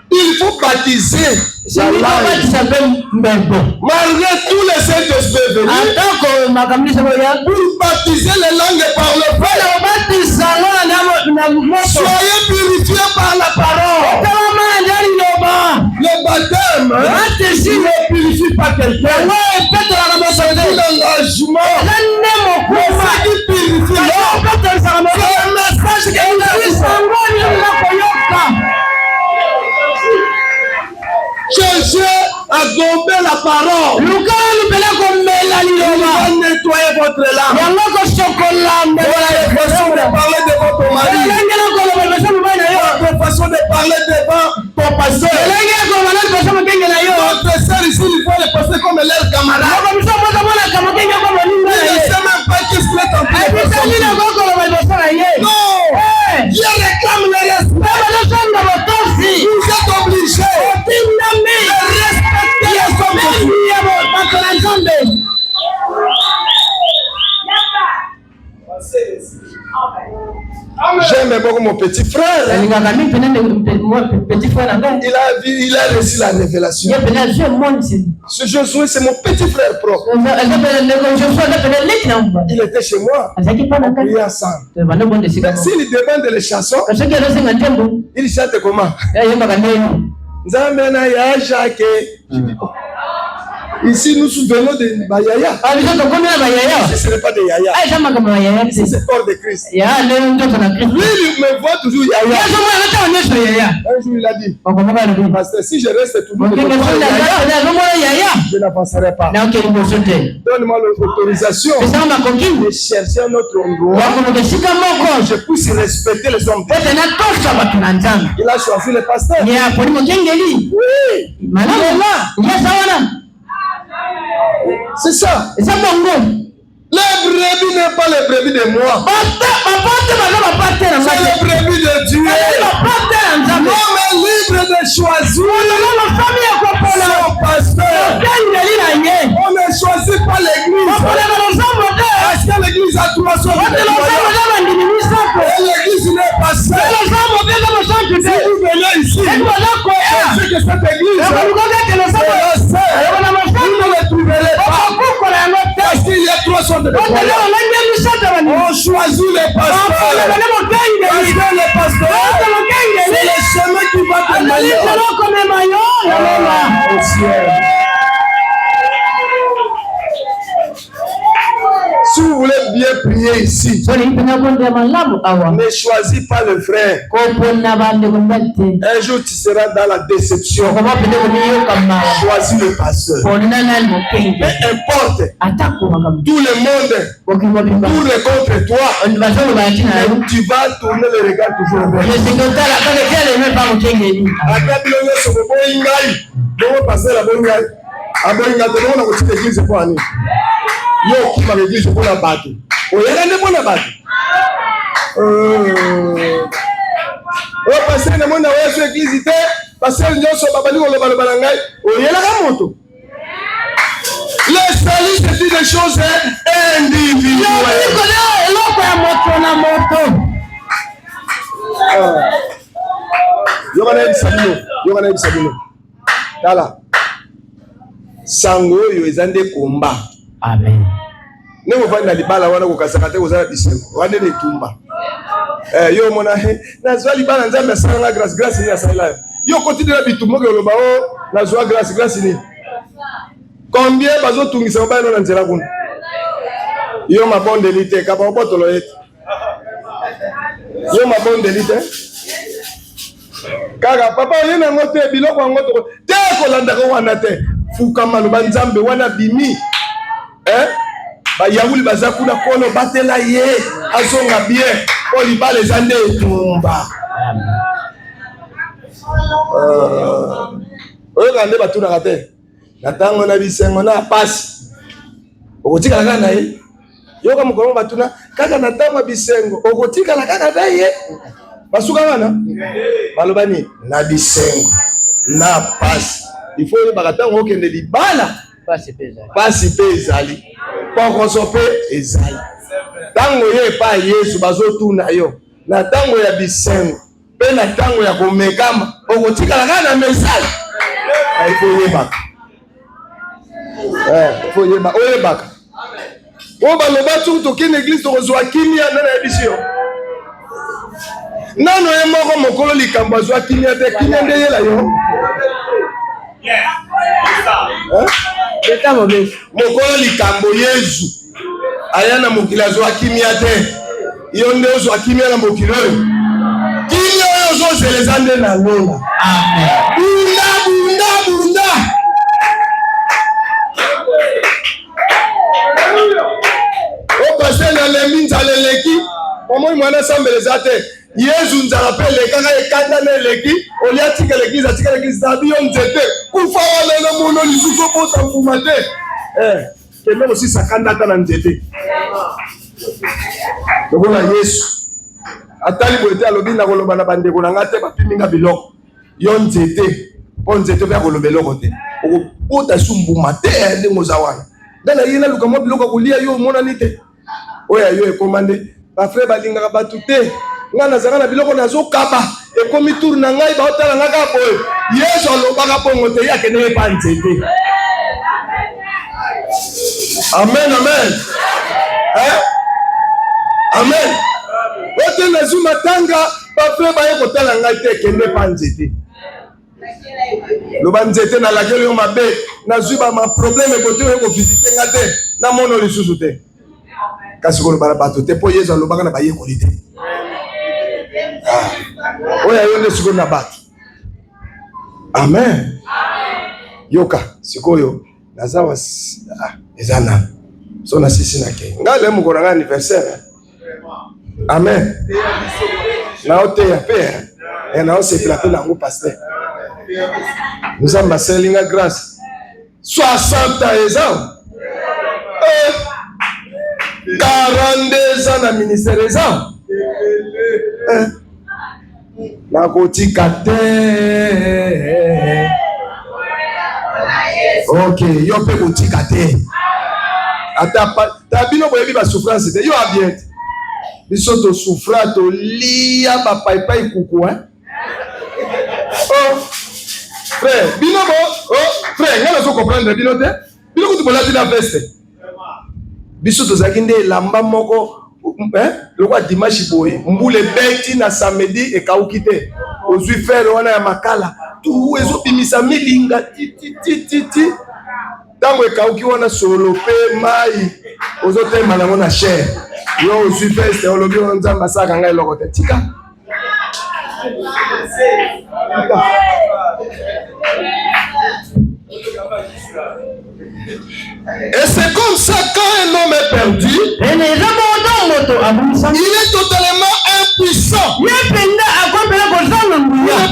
Il faut baptiser la langue. Malgré tous les Saint-Esprit venus, pour baptiser les langues par le feu. Soyez purifiés par la parole. Le baptême ne purifie pas quelqu'un. C'est l'engagement. Ce qui purifie, c'est un message qui est cherchez à gomber la parole. Il va nettoyer votre langue. Voilà la façon de parler de votre mari. Votre façon de parler devant ton pasteur. Votre sœur ici, il faut les passer comme leur camarade. Il ne sait même pas qu'est-ce qu'il est en train de faire. Non. Dieu réclame le respect. Vous êtes obligés. J'aime beaucoup mon petit frère. Il a reçu la révélation. Ce Josué, c'est mon petit frère propre. Il était chez moi. On priait ensemble. S'il demande les chansons, il chante comment? Zamena ya Jacques, Ici, nous souvenons de Bayaya. Ce n'est pas de Yaya. C'est corps de Christ. Lui, il me voit toujours Yaya. Un jour, il a dit, parce que si je reste toujours je n'avancerai pas. Donne-moi l'autorisation de chercher un autre endroit je puisse respecter les hommes. Il a choisi le pasteur. Oui. C'est ça. Les brebis n'est pas les brebis de moi. C'est les brebis de Dieu. L'homme est libre de choisir son pasteur. On ne choisit pas l'église. Parce que l'église a 300 et l'église n'est pas seule. Si vous venez ici, c'est que cette église est la seule. Vous ne le trouverez pas. Parce qu'il y a 300 de croyants. On choisit les pasteurs. Parce que les pasteurs, c'est le chemin qui va te mener au ciel. Si vous voulez bien prier ici, ne choisis pas le frère. Un jour tu seras dans la déception. Choisis le pasteur. Peu importe, tout le monde tourne contre toi, tu vas tourner le regard toujours vers lui. Yo qui m'a dit je peux la battre. Oyela ne bona battre. Passer le monde à sur l'église té, passer nyonso babali ko loba loba ngai. Oyela ka moto. Le salut c'est des choses individuelles. Yo kana bisabino. Dala. Sango yo ezande komba. Amen. Ne mo fanda libala wana kokasaka te kozala bisengo. Wana ne tumba. Yo mona na zwa libala nzambe asala grâce ni asala. Yo continue na bitumbo ke loba o na zwa grâce ni. Combien bazo tungisa ba no na nzela kuna. Yo mabonde lite ka ba botolo yetu. Yo mabonde lite. Kaka papa yena ngote biloko ngoto te ko landa ko wana te. Fuka maloba nzambe wana bimi. Yahuli bazakuna kono batela ye azonga bien olibale zande etumba. Oyo kande batuna kate natango na bisengo na pasi okotika kaka na ye yoka mukolo batuna kaka natango bisengo okotika kaka na ye basuka wana balobani na bisengo na pasi il faut bakatango okende libala pasi pe ezali pokoso pe ezali tango ye pa Yesu bazotuna yo na tango ya bisengo pe na tango ya komekama okotikala kaka na message faut yeba oyebaka o baloba tu tokende église tokozwa kimia nana ebisio nano ye moko mokolo likambo azwa kimia te kimia nde yela yo mokolo likambo Yesu aya na mokili azwa kimia te yo nde ozwa kimia na mokili oyo kimia oyo ozozeleza nde na longa bunda opase na lembi nzala eleki omoi mwana sambeleza te Yesu nzala pe lekaka ekanda na eleki olia tika l'église atika l'église zabi yo nzete kufa wala na mono lisusu bota mfuma te kende aussi sakanda ta na nzete lokola Yesu atali boete alobi na koloba na bandeko na ngate bapiminga biloko yo nzete po nzete pe akoloba eloko te okobota sumbuma te ndenge oza wana ndana ye na luka mwa biloko kolia yo omonani te oyo yo ekomande bafrere balingaka bato te nga nazala na biloko nazokaba ekomi tour na ngai baotala nga kaka boye Yesu alobaka bongo te ye akende ye pa nzete. Amen. Amen. Ote nazwi matanga bafrere baye kotala ngai te ekende pa nzete Le banzete na laquelle on m'a bé, na zuba ma problème et côté on visiter ngate, na mono le sous-souté. Kasi ko le barabato te po yezo lo baka na baye kolite. Oya yonde siko na bat. Amen. Yoka sikoyo nazawa ezana. So na sisi na ke. Ngale mu koranga anniversaire. Amen. Na ote ya père. Et na ose plaper na ngou pasteur. Nous avons passé la grâce. 60 ans. 42 ans dans le ministère des ans. La kotikate. Ok, yo pe kotikate. Ata ta bino boyebi ba souffrance te yo abien. Biso to souffra to lia ba pai kuku hein. Oh frère, bino bo, oh frère, ngala so comprendre bino te. Bino ko to bola tina veste. Biso to zakinde lamba moko hein, le quoi dimanche boye. Mbule beti na samedi e kaukite. Ozui faire wana ya makala. Tu ezo bimisa milinga ti. Tango e kauki wana solo pe mai. Ozo tema na mona cher. Yo ozui veste olobi on nzamba saka ngai loko te tika. Et c'est comme ça quand un homme est perdu, il est totalement impuissant. Vous ne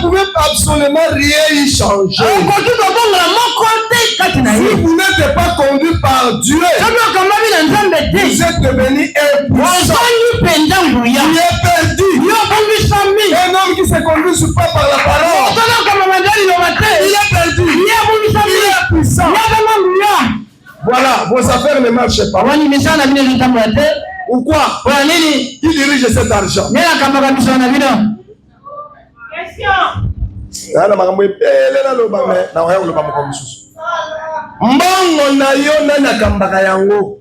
pouvez absolument rien y changer. Si vous n'êtes pas conduit par Dieu, vous êtes devenu impuissant. Il est perdu. Un homme qui se conduit pas par la parole, il est perdu. Il est puissant. Voilà, vos affaires ne marchent pas. Ou quoi? Qui dirige cet argent? Mbongo na yo nani akambaka yango?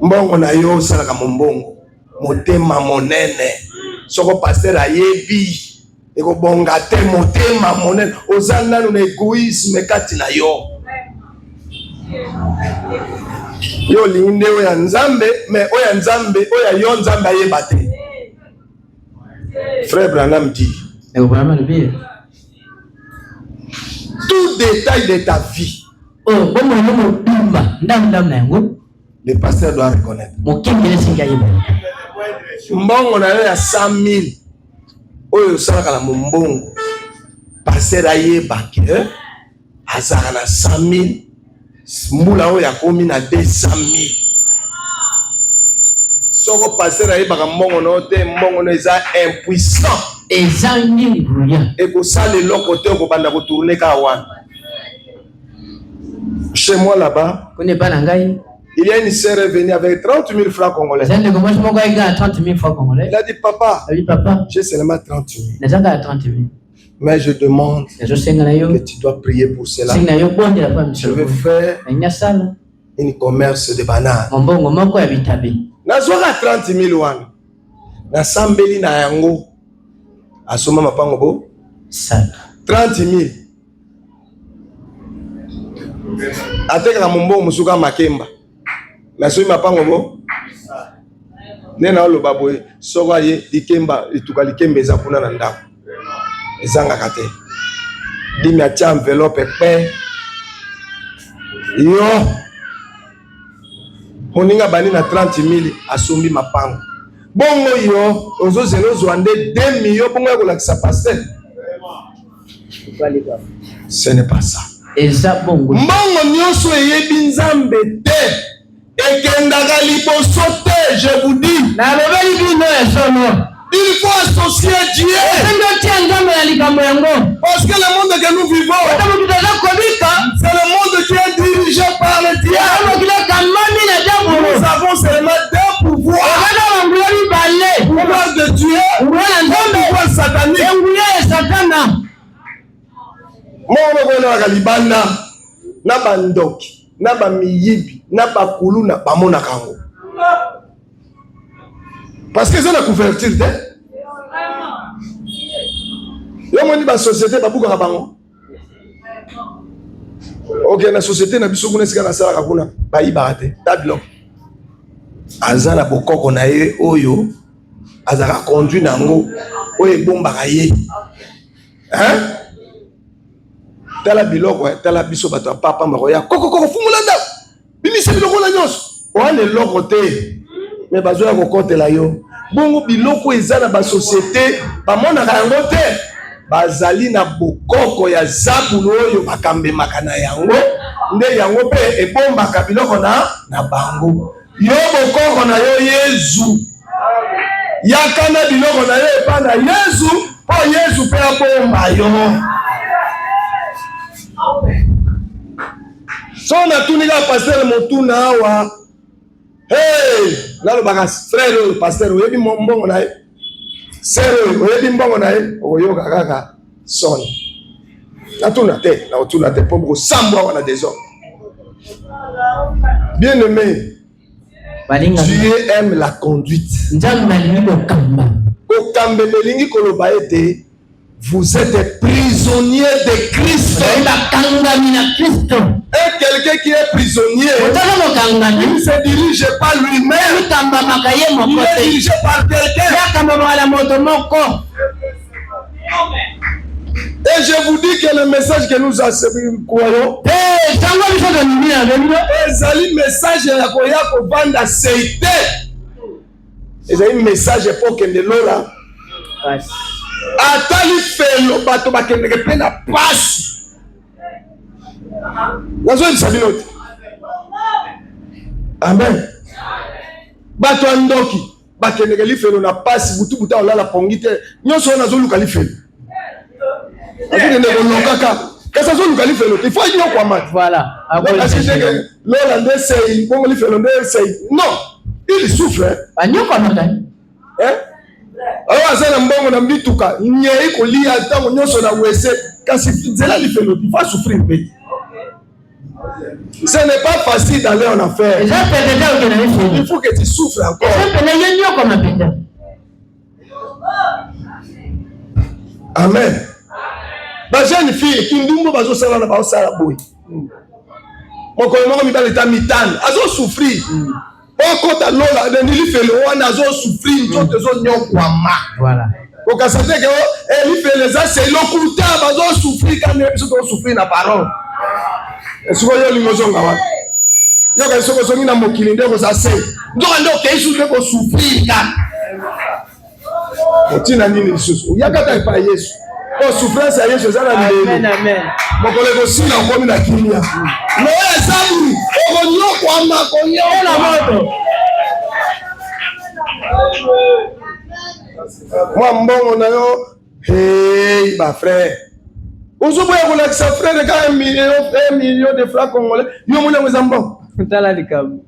Mbongo na yo osalaka mombongo motema monene soko pasteur ayebi ekobonga te motema monene oza nanu na egoïsme kati na yo. Yo linde oya nzambe mais oya nzambe oya yo nzambe ayeba te. Frère Branham dit tout détail de ta vie, le pasteur doit reconnaître. Mbongo na yo ya 100 000 oyo salaka na mbongo pasteur ayeba ke azaka na 100 000 mbula oyo akomi na 200 000. Soko pasteur ayebaka mbongo na te mbongo na eza impuissant. Et ça, le long côté, on va chez moi là-bas, il y a une sœur venue avec 30 000 francs congolais. Il a dit, papa, j'ai seulement 30 000. Mais je demande que tu dois prier pour cela. Je veux faire un commerce de bananes. Je 30 000 wan. Na sambeli na yango. Asoma mapango bo 30 000. Ateka na mombo musuka makemba. Na soyi mapango bo. Nena olo baboye soko ye likemba lituka likembe za kuna na ndako. Ezanga kate. Dimi atia enveloppe pe. Yo. Moninga bani na 30 000 asombi mapango. Bongo yo, ozo zeno zwande 2 millions bongo yako lakisa pasteur. Ce n'est pas ça. Mbongo nyonso eyebi nzambe te. Ekendaka liboso te, je vous dis. Il faut associer Dieu. Parce que le monde que nous vivons, c'est le monde qui est dirigé par le diable. Nous avons seulement deux pouvoirs. Le pouvoir de Dieu et le pouvoir satanique. Mon Galibana, Nabandoki, Nabamiyibi, Nabakulu, Nabamonakango. Parce que c'est la couverture. Il y a une société qui a Ok, na société na biso kuna sika na sala kakuna ba ibarate tablo azana bokoko na ye oyo azaka conduit nango oyo bomba kaye hein tala biloko tala biso bato papa mbako ya koko fungulanda bimisi biloko na nyonso wana eloko te mais bazoya kokotela yo bongo biloko ezana ba société bamonaka yango te bazali na bokoko ya zabulu oyo bakambemaka na yango nde yango pe ebombaka biloko na bango yo bokoko na yo Yesu yakana biloko na yo epa na Yesu po Yesu pe abomba yo so na tunika pasteur motuna awa hey nalobaka frère oyo pasteur oyebi mbongo na ye sere oyebi mbongo na ye oyoka kaka soni natuna te na otuna te po bokosambwa wana désordre. Bien aimé, Dieu aime la conduite. Vous êtes prisonnier de Christ. Et quelqu'un qui est prisonnier, il ne se dirige pas lui-même. Il est dirigé par quelqu'un. Et je vous dis que le message que nous croyons, c'est un message pour vendre à Seite. C'est un message pour que les Lora attali fait le bateau qui ne peut pas passer. La zone sabinote. Amen. Bateau andoki, bateau ne peut pas passer. Boutou bouta on la pongite. Nous sommes dans zone locale fait. Il faut dire quoi mat. Voilà. Non, il souffre. Alors azana mbongo na mbituka nyei kolia tango nyoso na wese kasi nzela lifelo il faut souffrir pe. Ce n'est pas facile d'aller en affaire. Il faut que tu souffres encore. Amen. Ba jeune fille qui ndumbo bazo sala na ba sala boy. Moko moko mi baleta mitane azo souffrir. Okota lola ndili felo wana azo souffrir nzoto zo nyokwama. Voilà. Okasate ke eli fele za c'est lokuta bazo souffrir quand même so souffrir na parole. Esiko yo lingozo ngawa. Yo ka soko so ngina mokili ndeko za se. Ndoka ndo ke isu ndeko souffrir ka. Otina nini lisusu. Yakata pa Yesu. Oh, souffrance à Yesu, ça la vie. Amen, amen. Mon collègue aussi, là, on comme la Kenya. Mais ça, oui, on va nous quoi, ma Kenya, la moto. Moi, bon, on a yo, hey, ma frère. On se voit qu'on a que sa frère de 1 million de francs congolais. Yo, mon ami, zambon. Tala di kam.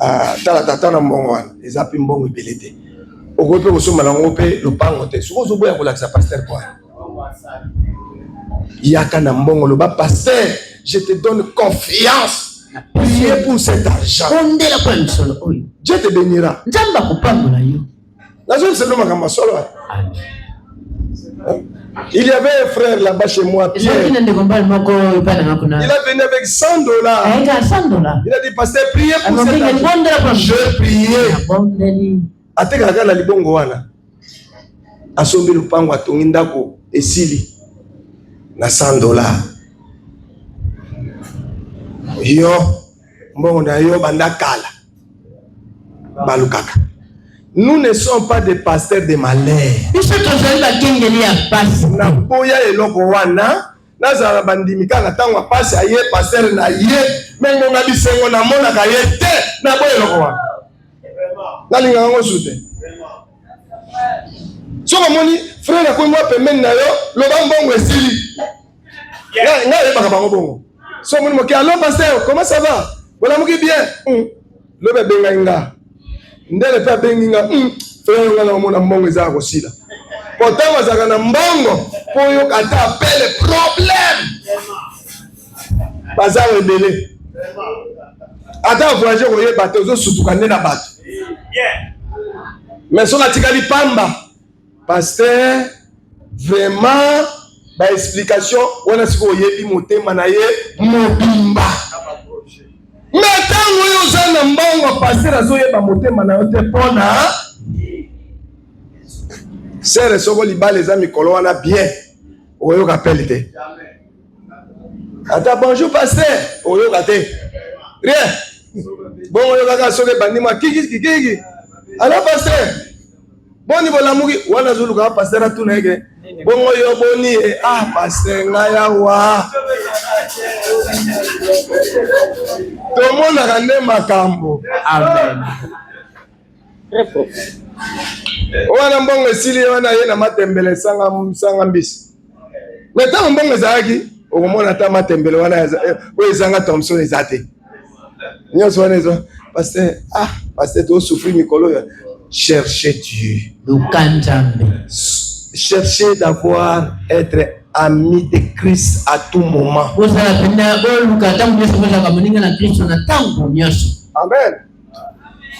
Ah, tala na mbongo, les appi mbongo belete. Au groupe au sommet l'angopé le pangote souvent au bout la pasteur quoi yaka na mbongo le bas pasteur je te donne confiance priez pour cet argent Dieu te bénira la zone c'est le magama solo il y avait un frère là-bas chez moi Pierre il a venu avec $100 il a dit pasteur priez pour cet argent je priais ateka kala libongo wana asombi lupango atongi ndako esili na $100 yo mbongo na yo banda kala balukaka. Nous ne sommes pas des pasteurs de malheur. Na boya eloko wana nazala bandimika na tango pasi aye pasteur na ye mengo na bisengo na mona ka ye te na boya eloko wana nalinga ngo soute soko moni frère ko mo pemeni na yo lo bambongo esili nga yeba bango bongo so moni mo ki allo pasteur comment ça va voilà mo ki bien lo be benga nga ndele pe benga frère nga na mona mbongo za ko sila pourtant wazaka na mbongo po yo kata appelle problème bazaro ebele ata voyager ko yeba te zo sutuka nde na bato. Mais sur la tigali pamba, pasteur, vraiment, ba explication wana siko yebi motema na ye mobimba. Mais tant que vous avez un bon pasteur, vous avez un motema na yote pona. Sœur soko liba les amis koloana bien. Oyo kapeli te. Ata bonjour pasteur. Oyo kate. Rien. Bon oyo kaka soke bandima kiki. Alors pasteur. Boni bolamuki wana zulu ka pasteur atuna eke. Bon oyo boni pasteur ngaya wa. Tout le monde a rendu makambo. Amen. Très fort. Wana mbongo esili wana ye na matembele sanga mbisi. Mais tant mbongo ezaki okomona ta matembele wana oyo ezanga Thompson ezate. Nyonso wana ezo pasteur to souffrir mikolo ya chercher Dieu. Chercher d'avoir être ami de Christ à tout moment. Amen.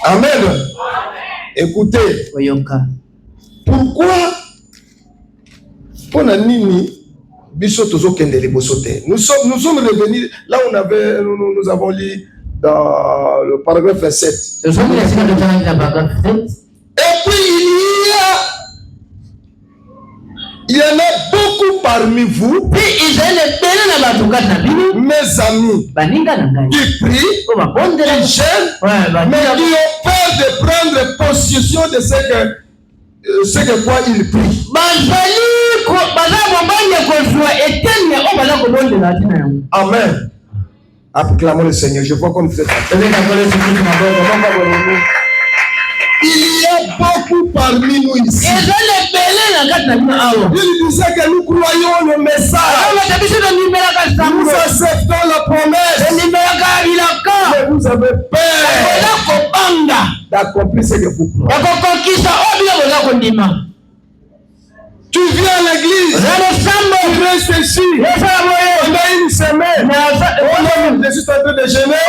Amen. Écoutez. Pourquoi pour nini biso tozo kendele bosote. Nous sommes revenus là où nous avons lu dans le paragraphe 27. Et puis il y en a beaucoup parmi vous, mes amis, qui prient, qui gênent, mais qui ont peur de prendre possession de ce que quoi ils prient. Amen. Acclamons le Seigneur. Je vois comme vous êtes. Il y a beaucoup parmi nous ici. Il disait que nous croyons le message. Nous acceptons la promesse. Mais vous avez peur d'accomplir ce que vous croyez. Tu viens à l'église. Tu restes ici. On a une semaine. Je suis en train de jeûner.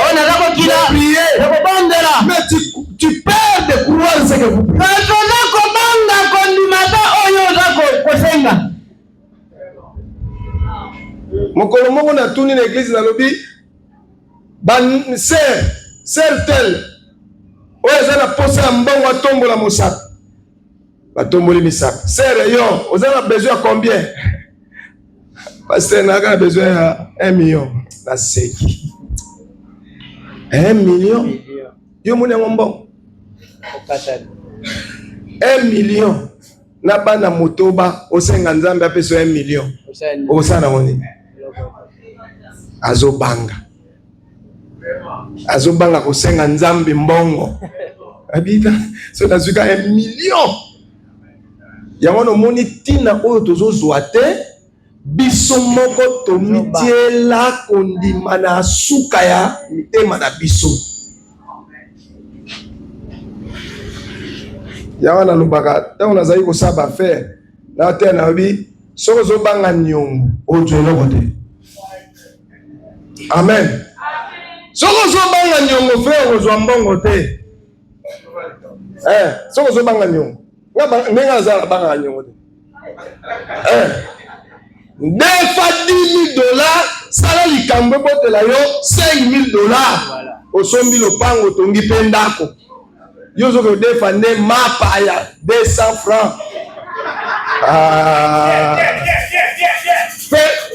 De prier. Mais tu perds de croire ce que vous priez. Mokolo moko na tuni na église na lobi ban sœur tel oyo eza na posa ya mbongo atombola mosaka batomboli misaka. Sœur yo oza na besoin ya combien? Pasteur naka na besoin ya 1 million na seki. 1 million yo moni yango mbongo 1 million na bana motoba osenga nzambe apeso 1 million osana woni azobanga kosenga nzambe mbongo abita so tazuka 1 million yango no moni tina oyo tozozwa te biso moko tomitiela kondima na suka ya mitema na biso. Yawa na lubaka tango nazali kosaba affaire na te na bi soko zobanga nyongo ojo eloko te. Amen. Soko zobanga nyongo frère ozwa mbongo te. Soko zobanga nyongo nga zala banga nyongo te. Defa $10,000 sala likambo botela yo $5,000 osombi lopango tongi pe ndako. Yo zoko defa ne mapa ya 200 francs.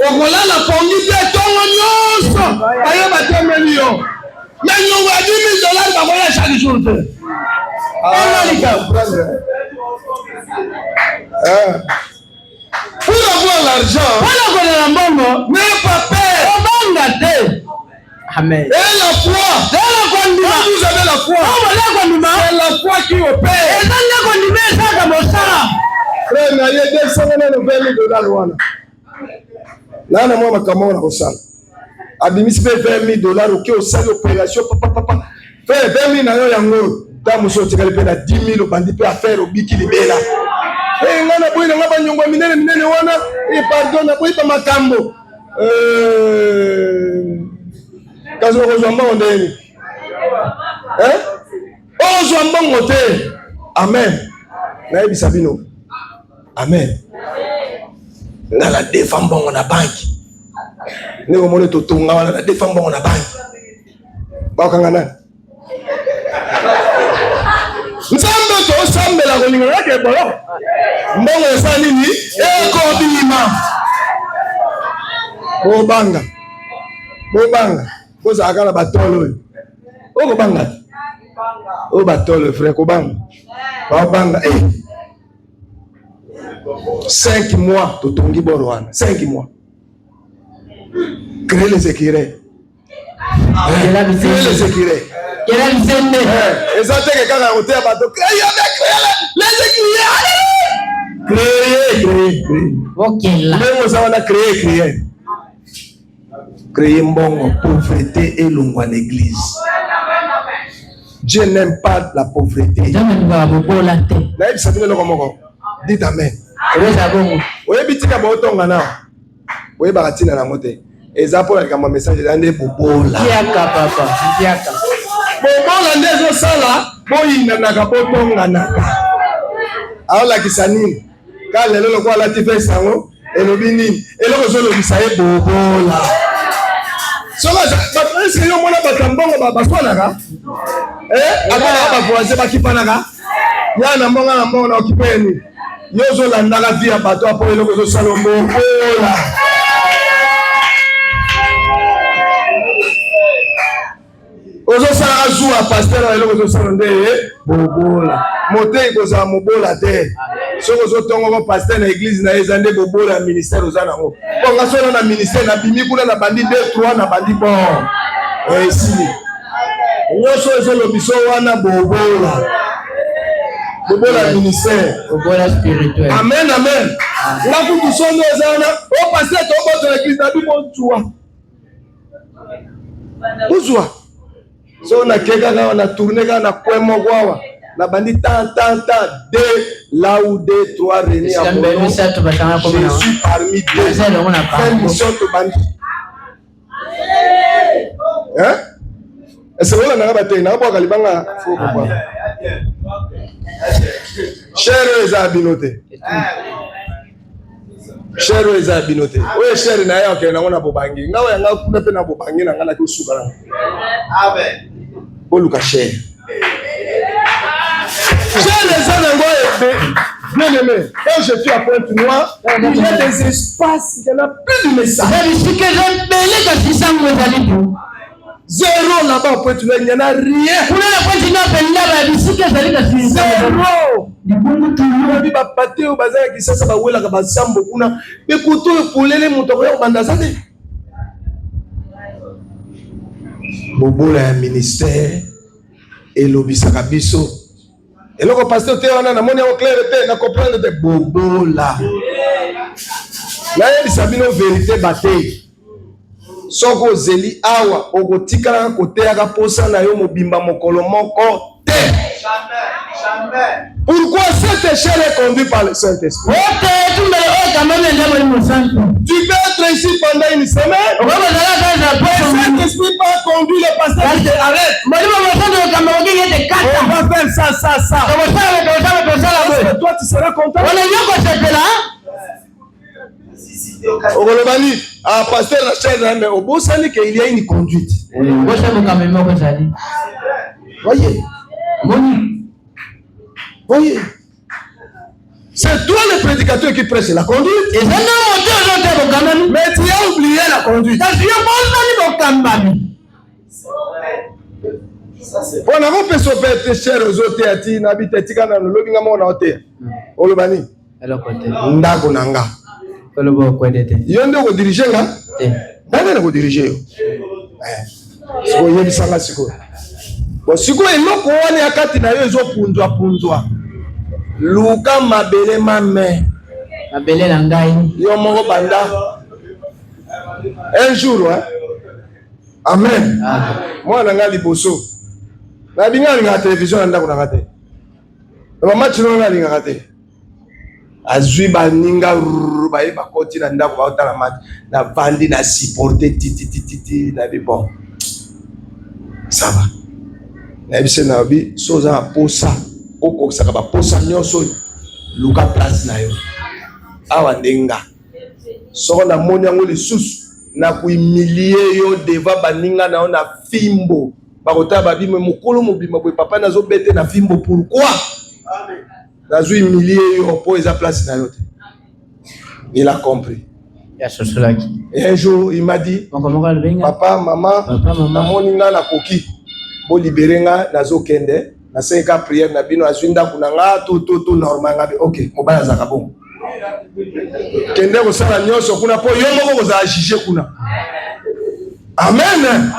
Okolala pongi te tongo nyonso baye batemeli yo. Mais nyongo ya $10,000 bakoya chaque jour te. Pour avoir l'argent, n'aie pas peur. Amen. Et la foi, quand vous avez la foi, c'est la foi qui opère. Frère, n'a yé $20,000 wana. Là, na moi makamona kosala. Abimisi pe $20,000 oké osali opération papa. Frère, 20,000 na yo yango. Ta muso tikali pe na 10,000 obandi pe affaire obiki libela. Ngana boyi na banyongo minene wana pardon na boyi pa makambo kazo ko mbongo ndeni ozo mbongo te. Amen. Na ebisa bino. Amen. na la défend bongo na banque ne ko mole to tonga wana na défend bongo na banque ba kanga na nzambe to sambela ko ninga yake bolo mbongo esa nini eko bima bobanga koza akala batolo oko banga o batolo frère ko banga ba banga 5 mois totongi borwana 5 mois créer les écureuils créer les écureuils ezate kaka na côté ya bato créer les écureuils créer même ça on a créer mbongo pauvreté et longwa l'église. Dieu n'aime pas la pauvreté. Dites amen. Oye bitika botonga na. Oye baratina na mote. Ezapo na kama message ndé bobola. Kiaka papa, kiaka. Bobola ndezo sala, boyina na kabotonga naka. Aola kisanini. Ka lelo lokwa lati pesa ngo, elobi nini? Eloko zo lobisa e bobola. Soka ba se yo mona batambongo ba swanaka. Akala ba voisin ba kipanaka. Ya na mbongo na okipeni. Yozo landaka via bato apo eloko zo salomo bobola. Ozo sala azua pasteur eloko zo salonde bobola. Mote koza mobola te. Soko zo tongo ko pasteur na église na ezande bobola ministère ozana ngo. Bonga solo na ministère na bimi kuna na bandi 2-3 na bandi bon. Ici. Nyoso ezo lobiso wana bobola. Bobola ministère, bobola spirituel. Amen, amen. La kutu sono ezana, o pasteur to boto l'église na bi bontua. Bontua. So na keka na tourner na kwemo kwawa. Na bandi tant de là où 2-3 réunis à Bono. Je suis parmi deux. Fais mission to bandi. Hein? Est-ce que vous avez na ba kalibanga fo ko. Cher les abinoté. Cher les abinoté. Oui, cher na ya ke na ngona bobangi. Ngawa nga kuna pe na bobangi na ngana ke usukara. Amen. Boluka cher. Cher les anango bien aimé. Quand je suis à Pointe-Noire, il y a des espaces, il y en a plus de messages. Zéro là-bas au Pointe-Noire, il n'y en a rien. Zéro. Il va pâter au bazar qui ça va ouer la kabassambo kuna. Mais couteau pour les moutons bandazane. Bobo la ministère et l'obisaka biso. Et le pasteur te wana na moni au clair te na comprendre de bobo la. Là il sabino vérité bataille. Soko zeli awa okotika na kote ya posa na yo mobimba mokolo moko te. Jamais. Pourquoi cette échelle est conduite par le Saint-Esprit? Tu peux être ici pendant une semaine. Le Saint-Esprit va conduire le pasteur qui arrête. On va faire ça. Est-ce que toi tu seras content? Okolobani, pasteur la chaîne, mais au beau sali qu'il y a une conduite. Voyez. C'est toi le prédicateur qui prêche la conduite. Mais tu as oublié la conduite. On a fait ce père cher aux autres ati na bitetika na lobi ngamo na hotel. Olobani. Ndako nanga. Yondo ko diriger nga? Ndanga ko diriger yo. Siko yebi sanga siko. Bo siko eloko wani akati na yo ezo punzwa. Luka mabele mame. Mabele na ngai. Yo moko banda. Un jour, hein? Amen. Moi na ngali boso. Na binga nga télévision na ndako na kate. Na match no ngali nga kate. Azui baninga ba e bakoti na ndako ba otala match. Na bandi na supporter titi na bi bon. Ça va. Na bise na bi soza posa. Oko saka ba posa nyonso luka place na yo. Awa ndenga. soko na moni yango lisusu na kuimilie yo devant baninga na on a fimbo bakota babime mukulu mobima boy papa nazo bete na fimbo pourquoi amen nazo imilie yo po eza place na yo te. Il a compris. Et un jour il m'a dit papa maman na moni nga na koki bo libérer nga nazo kende na 5 ans prière na bino azwinda kunanga tout normal ngabe OK mobala zaka bon kende ko sala nyoso kuna po yo moko ko za juger kuna. Amen.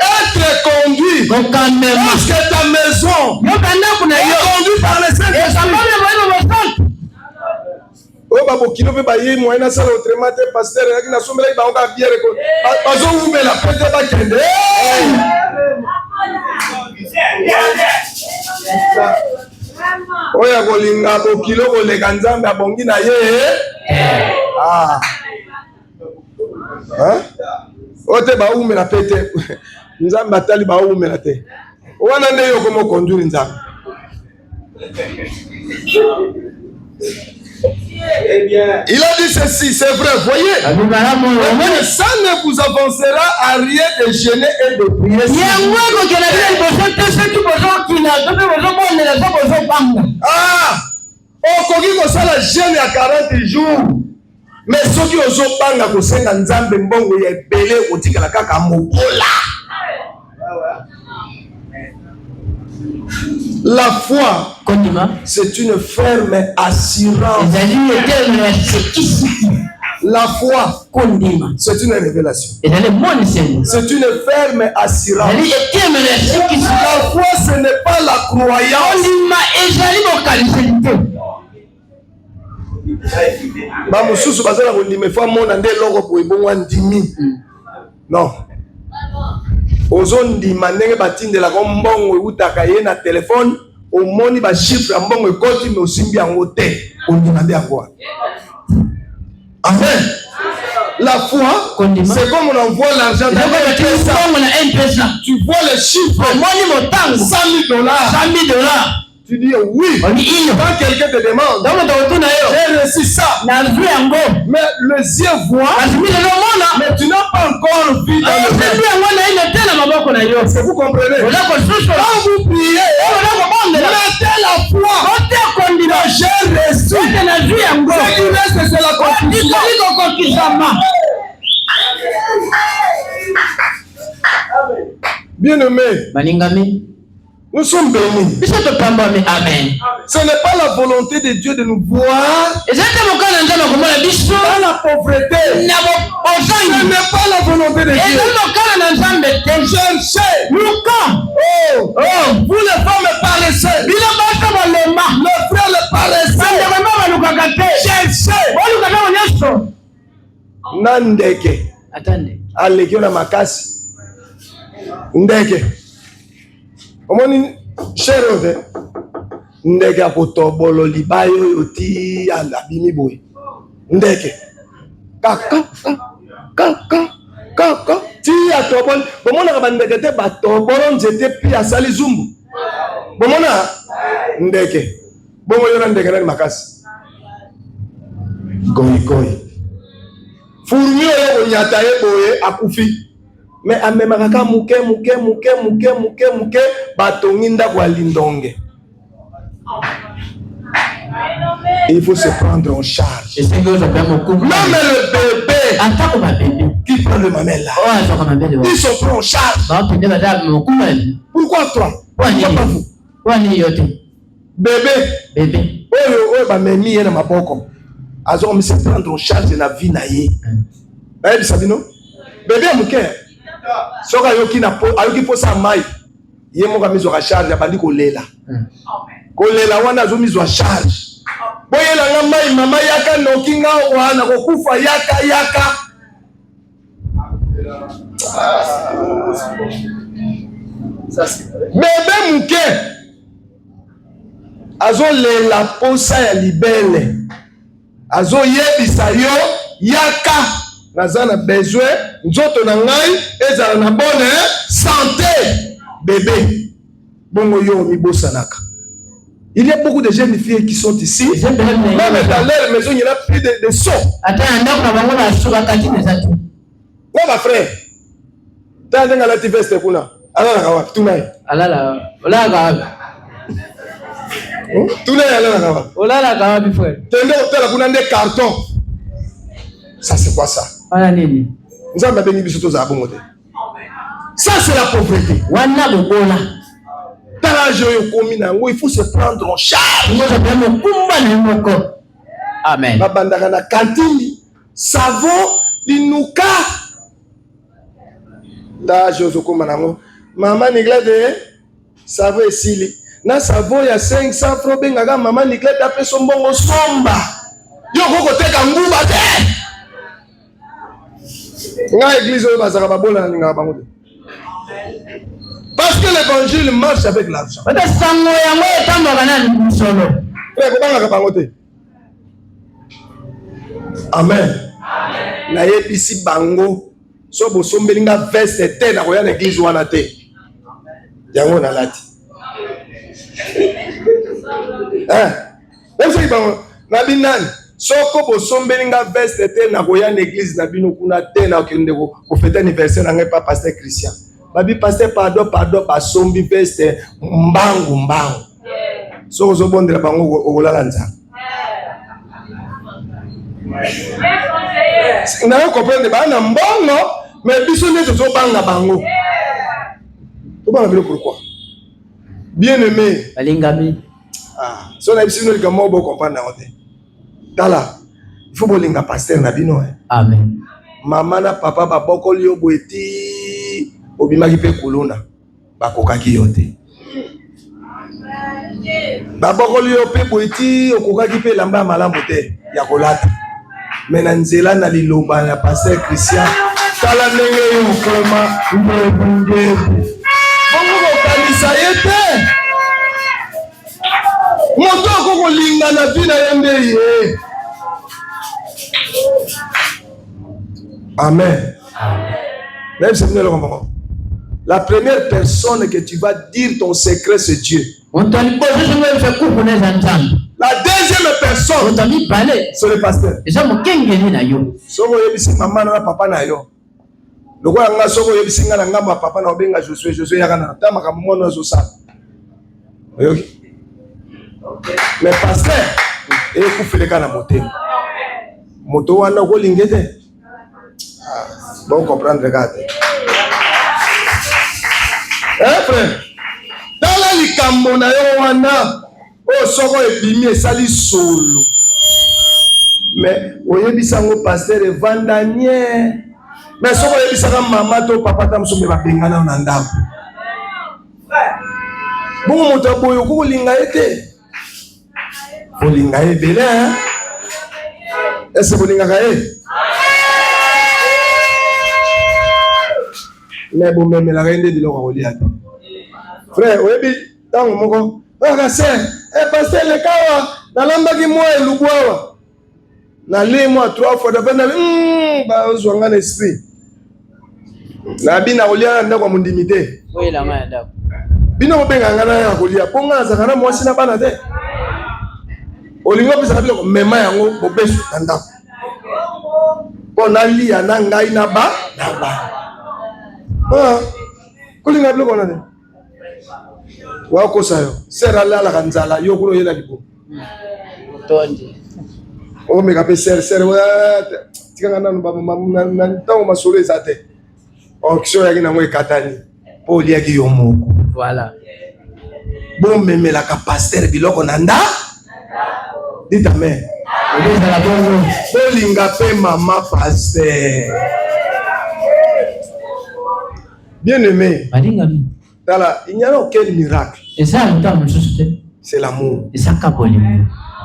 Être conduit parce que ta maison est conduite par les Saint-Esprit. Oh babo kilo pe baye moyena sala autrement te pasteur na sombela ba on ka biere ko bazo umela pete ba kende. Oya kolinga bo kilo ko le kanzambe abongi na ye. Ote ba umela pete nzambe atali ba umela te. Wana nde yo komo conduire nzambe. Eh bien, il a dit ceci, c'est vrai, voyez. Ça ne vous avancera à rien de gêner et de prier. Okoki kosala jeûne ya 40 jours. Mais soki ozobanga kosenga nzambe mbongo ya ebele otikala kaka mobola. La foi, c'est une ferme assurance. La foi, c'est une révélation. C'est une ferme assurance. La foi, ce n'est pas la croyance. Non. Ozondima ndenge batindela ko mbongo utaka ye na téléphone omoni ba chiffre mbongo ekoti mais osimbi yango te ondima nde yango. Amen. La foi, c'est comme on envoie l'argent dans M-Pesa. Tu vois le chiffre, $100,000. Tu dis oui. Quand quelqu'un te demande, j'ai reçu ça. Mais les yeux voient, mais tu n'as pas encore vu dans le cœur. Est-ce que vous comprenez? Quand vous priez, mettez la foi. J'ai reçu. Ce qui reste, c'est la conclusion. Bien-aimé, nous sommes bénis. Amen. Ce n'est pas la volonté de Dieu de nous voir dans la pauvreté. Ce n'est pas la volonté de Dieu. Cherchez. Vous les femmes paresseux. Le frère le paresseux. Cherchez. Nandeke. Allez, on a ma casse. Ndeke. Omoni cherode ndeke akotobolo libayo yoti alabini boy ndeke kaka ti atobol bomona ka ndeke te batobolo nzete pi asali zumbu bomona ndeke bomo yona ndeke na makasi goyi furmi yo nyata ye boye akufi. Mais amemaka muke batongi ndako ya lindonge. Il faut se prendre en charge. Même le bébé qui prend le mamelle là, ils sont pris en charge. Pourquoi toi? Pourquoi pas vous? Bébé oyo bamemi ye na maboko azokomi se prendre en charge de la vie na ye. Bisa bino bébé muke soka ayoki posa mai ye moko amizwaka charge abandi kolela wana azomizwa charge boyelanga mai mama yaka noki nga wana kokufa yaka bebe muke azolela posa ya libele azoyebisa yo yaka naza na besoin nzoto na ngai ezala na bonne santé bébé bongo yo mibosanaka Il y a beaucoup de jeunes filles qui sont ici. Même dans leur maison, il y en a plus de sons. Ouais, ma frère. T'as un la veste kuna. Allah tout naï. Allah tout naï Allah. Ola la kawa bi frère. Tendo tela kuna des cartons. Ça c'est quoi ça? Voilà nini. Nous avons béni biso to za bongote. Ça c'est la pauvreté. Wana bokola. Il faut se prendre en charge. Amen. Babandakana kantini, savon, l'inuka. Là, je vous comprends. Maman Niglade, savon et sili. Na savon, il y a 500 francs. Bengaga, maman Niglade, après son bon somba. Yo, koko teka nguba te. Nga église, yo, bazara babola, nga bangote. Parce que l'évangile marche avec l'argent. Amen. Na yebisi bango so bosombelinga veste te na koya na église wana te. Yango na lati. Est-ce que bango na binani soko bosombelinga veste te na koya na église na bino kuna te na okende ko fêter anniversaire na ngai pa pasteur Christian. Babi pasteur pardon basombi veste mbangu. So zo bondela bango okolala nzanga. Na yo comprendre ba na mbongo mais biso neto zo banga bango. To banga bilo pourquoi? Bien aimé. Balingami. So na biso no likamo bo comprendre na ote. Tala. Il faut bolinga pasteur na bino. Amen. Mama na papa ba bokoli yo boeti obimaki pe kuluna bakokaki yo te. Ba bokoli yo pe boeti okokaki pe lamba malamu te ya kolata. Mais na nzela na liloba na pasteur Christian tala ndenge yo koma mbonge bongo kanisa yete moto ko linga na vina yende ye. Amen. Même si vous ne le comprenez pas. La première personne que tu vas dire ton secret, c'est Dieu. La deuxième personne, c'est le pasteur. Si vous avez maman na papa na yo, le quoi nga soko yebisi nga na ngamba papa na obenga Josué yakana ta makambo na zo sa. Mais pasteur, et ku feleka na moto. Moto wana ko lingete. Bon comprendre, regardez. Frère, dans la likambo na yo wana, o soko ebimi esali solo. Mais oyebisa ngo pasteur evandanie. Mais soko oyebisa ka mama to papa ta msombe ba bengana na ndako. Bongo moto boyo ko linga ete. Ko linga ebele hein? Est-ce que linga ka e? Mais bon, même la reine de l'eau, frère, oui, dans mon mot, pasteur, le cas, dans l'ambaki moi et le bois, dans les mois 3 fois, bah, on a un esprit. La bina olia n'a pas mon dimité. Oui, la main d'ab. Bino bengana ya kolia, ponga zakana moi si na bana te. Olingo bisa kabilo mema yango bobesu nda. Ponali ya nanga ina ba na ba. Kulinga bloko nane wako sayo sera la kanzala yo kulo yela lipo tonde o me kape ser wa tikanga nanu baba na ntango masolo ezate o kisho yaki na ngwe katani po liaki yo moko voilà bon memela ka pasteur biloko nanda dit amen bolinga pe mama pasteur. Bien aimé, il n'y a aucun miracle. C'est l'amour.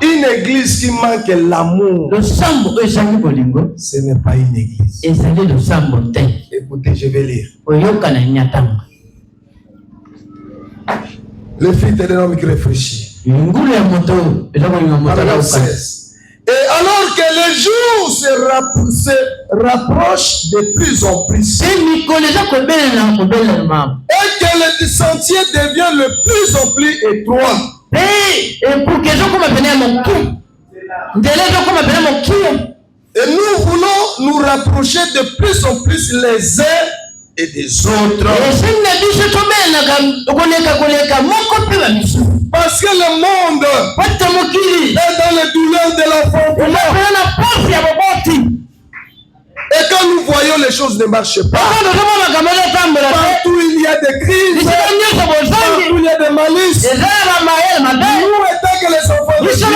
Une église qui manque l'amour, ce n'est pas une église. Écoutez, je vais lire. Le fils de l'homme qui réfléchit. Paragraphe 16. Et alors que les jours se rapprochent de plus en plus, et que le sentier devient de plus en plus étroit, Et nous voulons nous rapprocher de plus en plus les uns et des autres. Parce que le monde est dans les douleurs de l'enfantement. Et quand nous voyons les choses ne marchent pas, partout il y a des crises, partout il y a des malices, nous étant que les enfants de Dieu,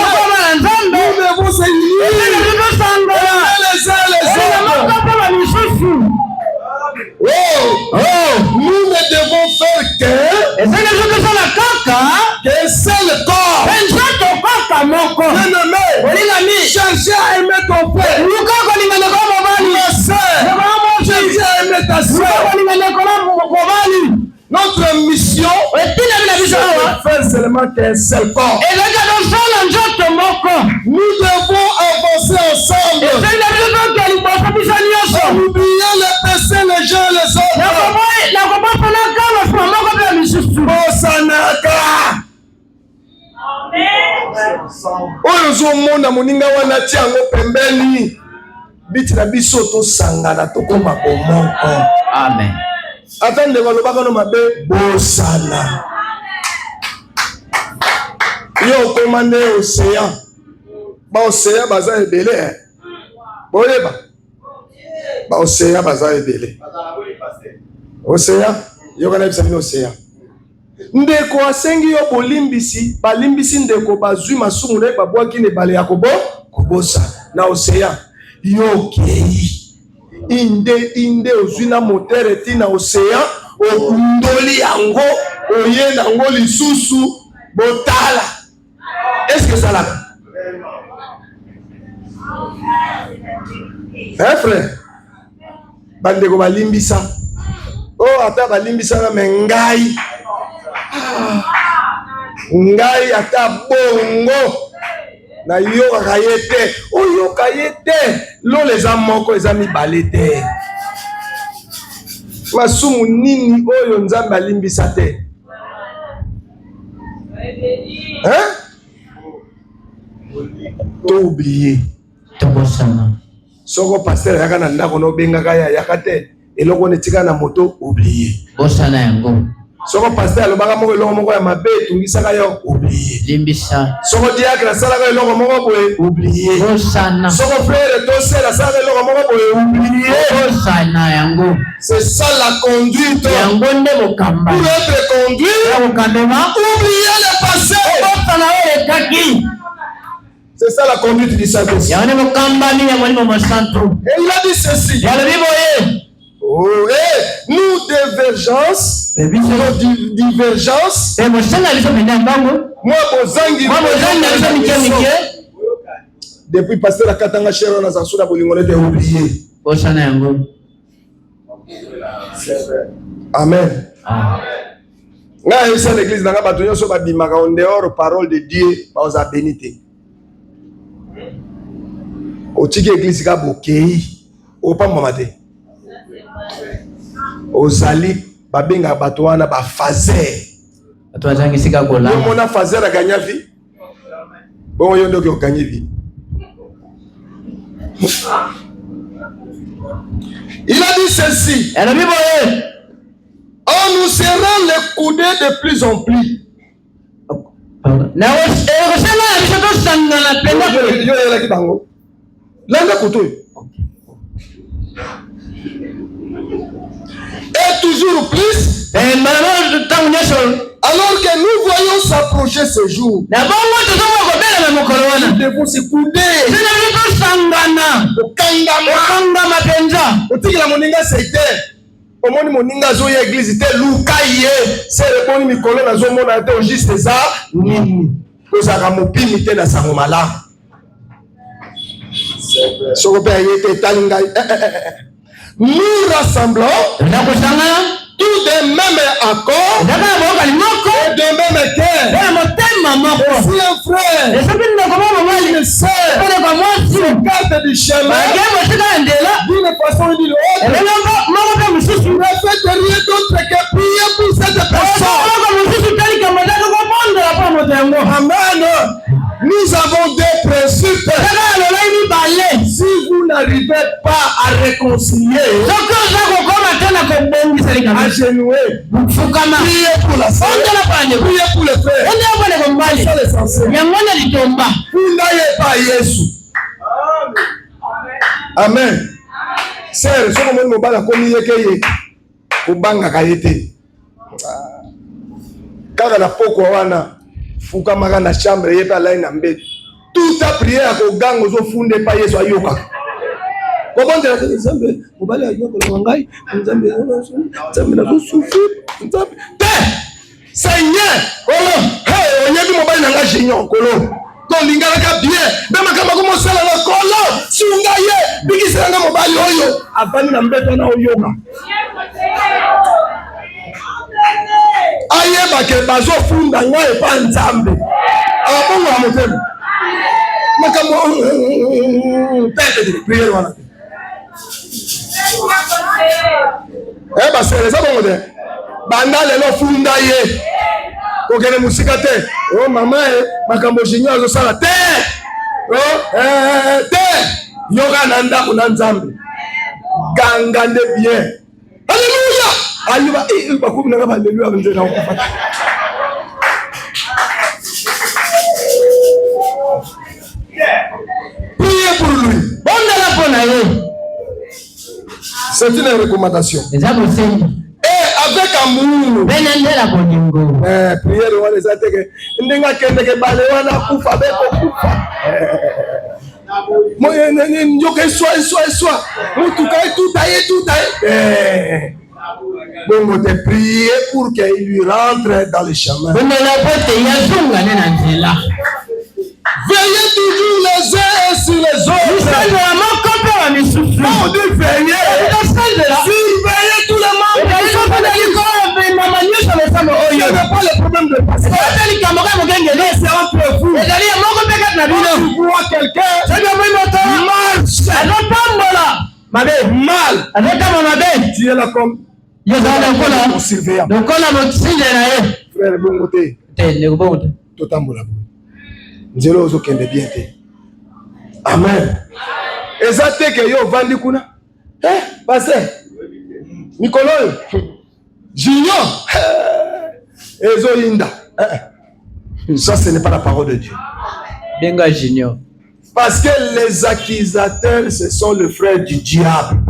nous devons se lier les uns les autres. Nous ne devons faire qu'un seul corps. Bien-aimé, cherchez à aimer ton frère. Ma soeur, cherchez à aimer ta soeur. Notre mission, c'est de faire seulement qu'un seul corps. Nous devons avancer ensemble. En oubliant les péchés les uns les autres. Bosanaka. Oyo zomona moninga wana tiango pembeni. Biti na biso to sangana to koma bomoko. Amen. Attendez balobaka no mabe bosana. Yo commandé océan. Ba océan baza ebele. Boyeba. Ba océan baza ebele. Océan, yo kana bisa ni océan. Ndeko asengi yo bolimbisi, balimbisi ndeko bazwi masumu na babwaki ne bale ya kobosa na océan. Yo kei. Inde ozwina motere tina océan, okundoli yango, oye nango lisusu botala. Est-ce que ça là? Hein frère? Bandeko balimbisa. Oh ata balimbisa na mengai. Ngai ata bongo. Na yo kayete. Oh yo kayete. Lo les amoko les amis balete. Masumu nini oyo nzamba limbisa te. Hein? To oublié. Soko pasteur yaka na ndako no benga kaya yakate eloko netika na moto oublié. Bosana yango. Soko pasteur alobaka moko eloko moko ya mabe tungisaka yo oublié. Limbisa. Soko diacre asalaka eloko moko boye oublié. Bosana. Soko frère to sela asalaka eloko moko boye oublié. Bosana yango. C'est ça la conduite. Yango nde bokamba. Pour être conduit, oubliez le passé. Bosana ele kaki. C'est ça la conduite du Saint-Esprit. Et il a dit ceci. Oh, nous divergence. Moi, depuis pasteur la Katanga Chero na Zansura Bolingone de oublié. Amen. Nga esa l'église dans la bataille so ba bimaka en dehors parole de Dieu ba oza bénité. Otiki église ka bokei opa mamate. Ozali babenga bato wana ba fazer. Bato azangi sika kola. Yo mona fazer a gagner vie. Bon yo ndoki o gagner vie. Il a dit ceci. On nous serra les coudées de plus en plus. Et toujours plus. Alors que nous voyons s'approcher ce jour, nous devons se couder. Omoni moninga zo ya église te lukaye c'est le boni mikolo na zo mona te juste ça nini kozaka mopimi te na sango mala soko pe yete talinga nous rassemblons tout de même accord et de même cœur si un frère une sœur s'écarte du chemin d'une façon ou d'une autre, ne faites rien d'autre que prier pour cette personne. pas à réconcilier, à genouer, priez pour la sœur, priez pour le frère. C'est l'essentiel. Fundaye pas Yesu. Amen. Sœur, ce que nous avons commis, kubanga kayete. Kaka na poko wana fuka maka na chambre yepa lai na mbele. Toute prière ko gango zo funde pa Yesu ayoka. Ko bonde la nzambe mobali ayoko na ngai nzambe na zo souffrir nzambe. Seigneur, kolo, hey, onyebi mobali na ngai jinyon kolo. To lingala ka bien, bema kama ko mosala na kolo, sunga ye, bikisa na mobali oyo, avani na mbeto na oyoka. Ayeba ke bazo funda ngai pa nzambe. Abongo amotema. Makambo tete de prière wana. Ba sereza bongo de. Banda lelo funda ye. Kokene musika te. Oh mama makambo jinyo zo sala te. Oh te. Yoga nanda kuna nzambe. Ganga nde bien. Alléluia. Ayuba bakubi na ba alléluia nze na ukufata. Priez pour lui. C'est une recommandation. Et avec amour. Priez wana ezateke ndenga kende ke bale wana kufa beko kufa. Moye nyoke soit. Mutuka tout aye. Donc on te prier pour qu'il lui rentre dans le chemin. Veillez toujours les uns sur les autres. Non, on dit veillez. Surveillez tout le monde. Ce n'est pas le problème de passer. C'est entre vous. Quand tu vois quelqu'un mal, tu es là comme ton surveillant. Frère, bon côté. Totambola. Nzelo ozokende bien te. Amen. Ezate ke yo vandi kuna. Pasteur. Mikolo. Junior. Ezo yinda. Ça ce n'est pas la parole de Dieu. Benga Junior. Parce que les accusateurs ce sont le frère du diable.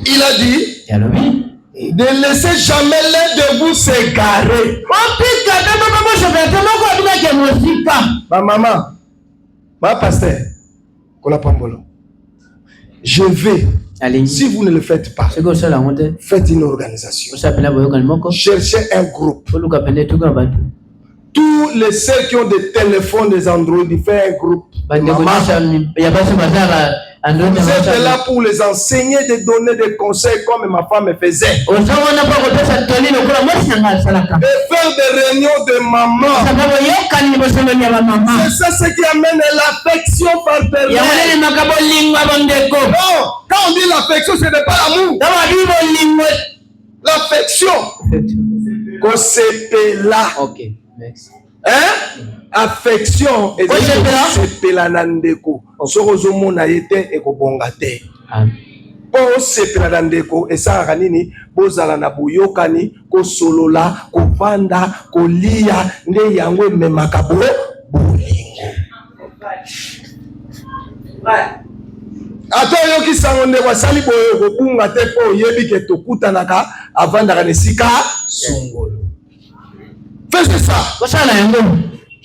Il a dit de laisser jamais l'un de vous s'égarer. Ma maman, ma pasteur, je vais, si vous ne le faites pas, faites une organisation. Cherchez un groupe. Tous les ceux qui ont des téléphones, des Android, ils font un groupe. Vous êtes là pour les enseigner, de donner des conseils comme ma femme faisait. Et faire des réunions de maman. C'est ça ce qui amène l'affection fraternelle. Non, quand on dit l'affection, ce n'est pas l'amour. L'affection. Qu'on s'épela. Ok, merci. Affection et sepela nandeko sorozomo na yete ekobongate po sepela nandeko esaka nini bozala na buyokani ko solola ko vanda ko lia nde yango memaka bolingo ato yoki sango nde wasali boyo kokunga te po yebi ke tokutanaka avandaka nesika songolo. Faites ça.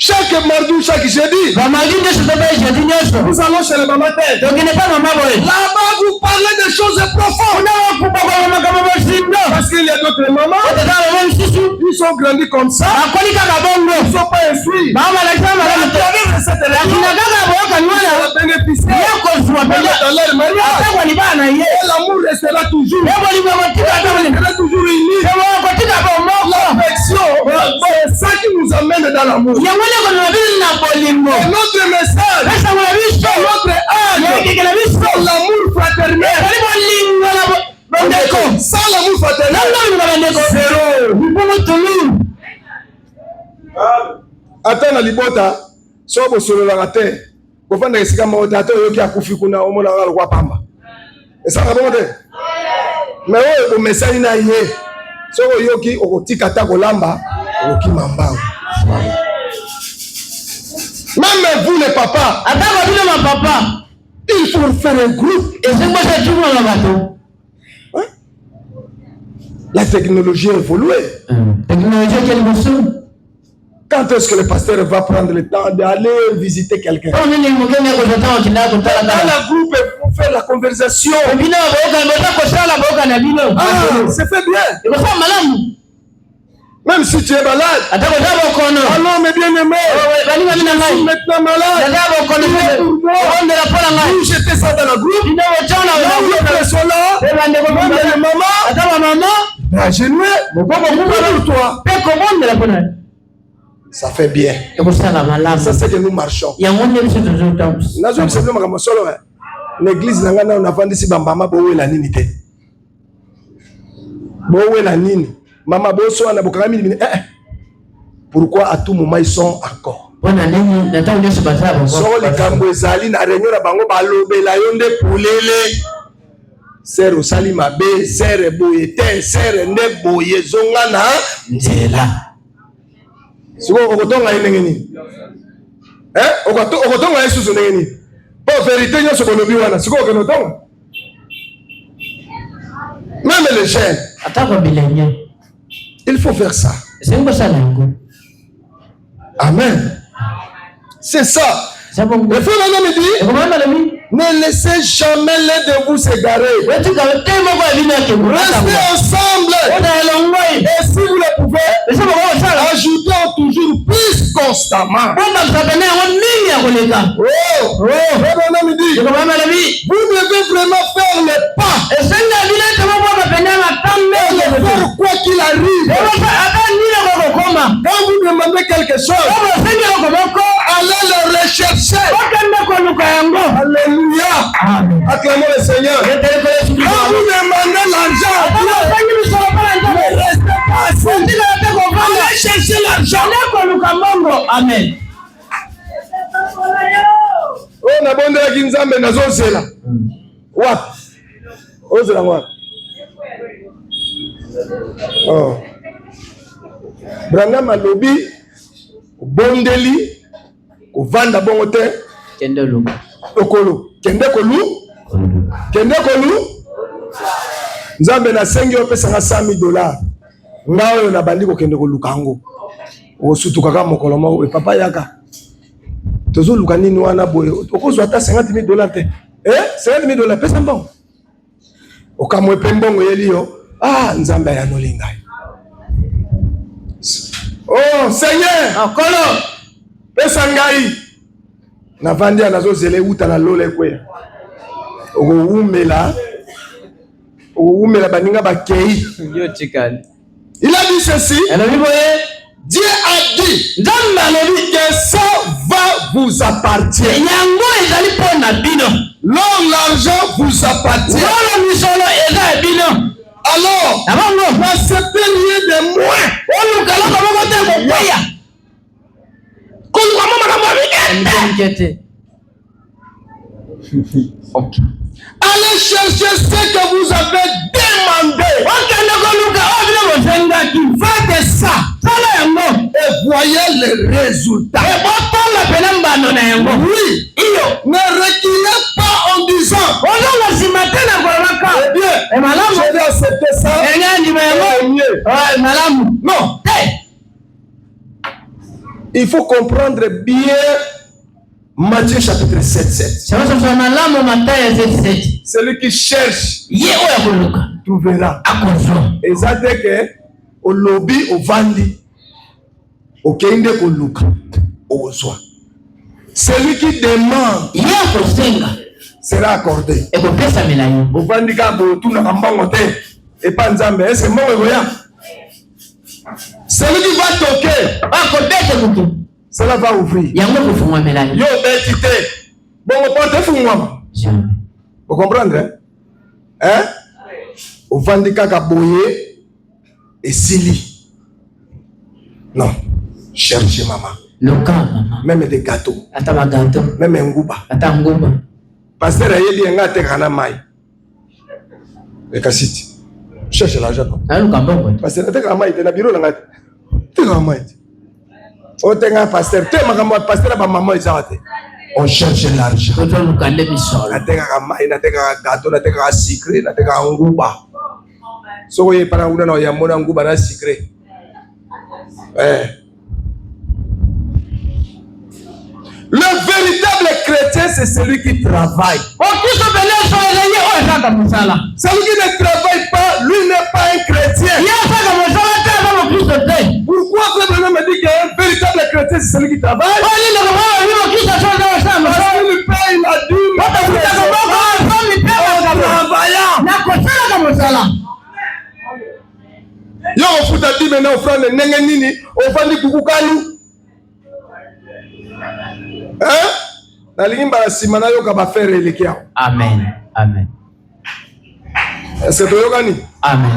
Chaque mardi ou chaque jeudi, nous allons chez le maman tête. Là-bas, vous parlez des choses profondes. Parce qu'il y a d'autres mamans, ils sont grandis comme ça. Ils ne sont pas instruits. L'amour restera toujours. Toujours uni. L'affection, c'est ça qui nous amène dans l'amour. Notre message, notre âge, l'amour fraternel. Sans l'amour fraternel, zéro. Attends, la libota, So bo solo la raté. Ko fanda esika mo tato yo ki akufi kuna o mona ngalo kwa pamba. Esa ka bonde. Mais o message na yé. So yo ki o tikata ko lamba o ki mamba. Même vous les papas, il faut faire un groupe. Et c'est moi qui tourne la bateau. La technologie a évolué. Quand est-ce que le pasteur va prendre le temps d'aller visiter quelqu'un? Dans le groupe, pour faire la conversation. Ah, c'est fait bien. Même si tu es malade. Alors, mes bien-aimés, je suis maintenant malade. Vous jetez ça dans le groupe. Là, sont là. Maman, à genoux, pour toi. Ça fait bien. Ça, c'est que nous marchons. L'église, on a vendu si Bambama, Bowe la Ninité. Bowe la Nini. Maman Bosso a bokami pourquoi à tout moment ils sont encore? So les Kambouezali na réunion na bango balobela yonde poulele. Sere osali mabe, sere boyete, sere nde boye zonga na nzela. Siko okotonga yengeni. Okotonga yesusu ngeni. Po vérité nyoso kolobi wana, siko okotonga. Même les jeunes. Atako bilenya. Il faut faire ça. Amen. C'est ça. Le frère me dit, ne laissez jamais l'un de vous s'égarer. Restez ensemble. Et si vous le pouvez, ajoutez toujours plus constamment. Vous devez vraiment faire le pas. Quoi qu'il arrive. Quand vous demandez quelque chose, allez le rechercher. Alléluia. Acclamons le Seigneur. Quand vous demandez l'argent, ne restez pas assis. Allez chercher l'argent. Amen. Oh, na bonde la kinzambe na zozela. What? Ozela what? Oh. Branham alobi bondeli kovanda bongo te kende lu okolo kende kolu nzambe na sengi opesa nga $100 nga oyo na bandi kokende koluka yango osutuka kaka mokolo moko papa yaka tozoluka nini wana boye okozwa ata $50,000 te $50,000 pesa mbongo okamwe pe mbongo yeli yo nzambe ayanoli ngai. Oh Seigneur, akolo pesa ngai na vandi anazozele uta na lole kwe oumela baninga bakei yo tikali. Il a dit ceci. Dieu a dit que ça va vous appartenir. L'argent vous appartient. Alors, n'acceptez rien de moins. Okay. Allez chercher ce que vous avez demandé. Faites ça. Et voyez les résultats. Oui. Ne reculez pas en disant eh bien, je vais accepter ça. Non. Il faut comprendre bien Matthieu chapitre 7. Celui qui cherche trouvera. Et ça dit que au lobby, au vandi, au kende au luka, au soin. Celui qui demande sera accordé. Au vandi kabo tout na kambango te et pas nzambe. Est-ce que mon voyant? Celui qui va toquer, cela va ouvrir. Yo betité. Bon, on peut te fumwa. Vous comprenez? Hein? Au vandika kaboye et sili. Non. Cherchez maman. Même des gâteaux. Gâteau. Même un gouba. Pasteur a dit un gâteau à maille. Et cassite. Cherche l'argent. Pasteur a dit à maille. Tu bureau là. Tu as maille. Oh t'es un pasteur. Tu es ma pasteur à maman Isaac. On cherche l'argent. Tu as maille. Tu as gâteau. Tu as sucré. Tu as un gouba. So vous par là où il y a mon gouba là sucré. Le véritable chrétien, c'est celui qui travaille. Celui qui ne travaille pas, lui n'est pas un chrétien. Pourquoi Frère me dit qu'un véritable chrétien, c'est celui qui travaille? Parce qu'il paye la dîme en travaillant. Yo, on fout à dire maintenant, frère, le nengenini, on va dire Kukukalu. Hein? La ligne va simana yo kaba faire le kia. Amen. Amen. Est-ce que tu yogani? Amen.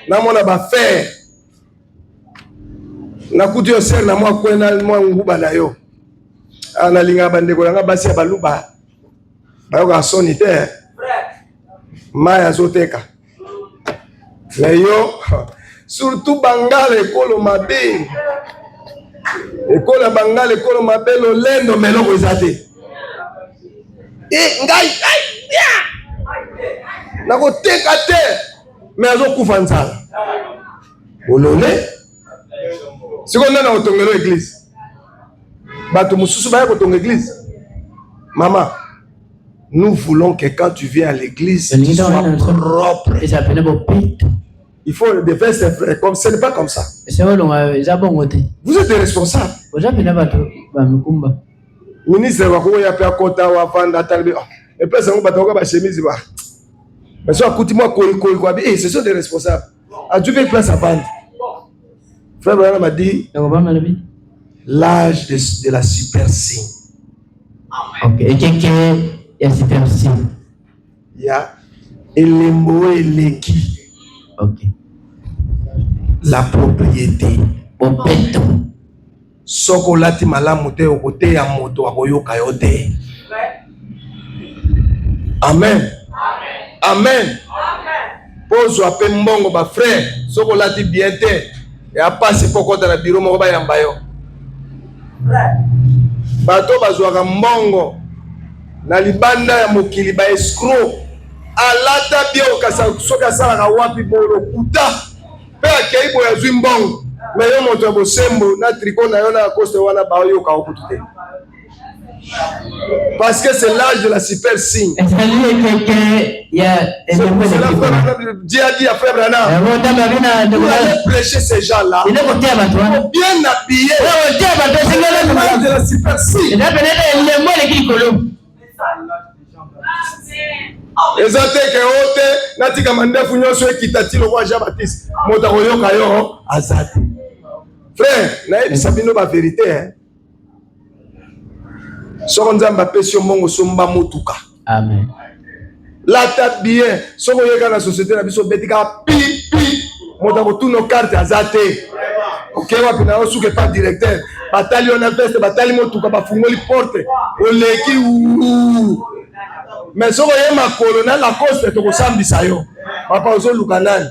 Na mona ba faire. Na kuti yo ser na mwa kwena mwa nguba na yo. Ana linga bandeko nga basi ya baluba. Ba yo ka soni te. Maya zoteka. Le yo surtout bangale ekolo mabe. Ekolo bangale ekolo mabe lo lendo meloko ezate. Ngai nako teka te mais azokufa nzala. Olole siko nana otongelo église. Bato mususu ba ko tonga église. Maman, nous voulons que quand tu viens à l'église, tu sois propre. Il faut des vestes comme ce n'est pas comme ça. Vous êtes des responsables. Ministre wa ko ya pe akota wa vanda talbe. Et puis ça on batoka ba chemise ba. Mais ça coûte moi quoi ce sont des responsables. A Dieu fait place à vendre. Frère Branham m'a dit l'âge de la super signe. OK, et qu'est-ce y a super signe? Il y a elembo eleki. OK. La propriété. Opeto. Soko lati malamu te okote ya moto akoyoka yo te. Amen. Amen. Pozo ape mbongo ba frère, soko lati bien te. Et a passer poko dans le bureau moko ba yamba yo. Bato bazwaka mbongo na libanda ya mokili ba escroc. Alata bio kasa soka sala ka wapi bolo kuta. Pe akei bo ya zwimbongo. Mais yo moto bosembo na tricot na yo na coste wana ba yo ka okutute. Parce que c'est l'âge de la super signe. Dieu a dit à Frère Branham, vous allez prêcher ces gens-là. Il faut bien habiller. L'âge de la super signe. Ezate ke ote natika mandefu nyoso ekitati lo kwa Jean Baptiste moto koyoka yo azati. Frère, na ebisa bino ba vérité hein. Soko nzamba pesio mongo somba motuka. Amen. Lata bien, soko yeka na société na biso betika pi moto ko tuno carte azate. OK wapi na osuke pas directeur. Batali on a veste batali motuka ba fungoli porte. Oleki mais soko ye makolo na la coste to ko sambisa yo. Papa ozo lukanani.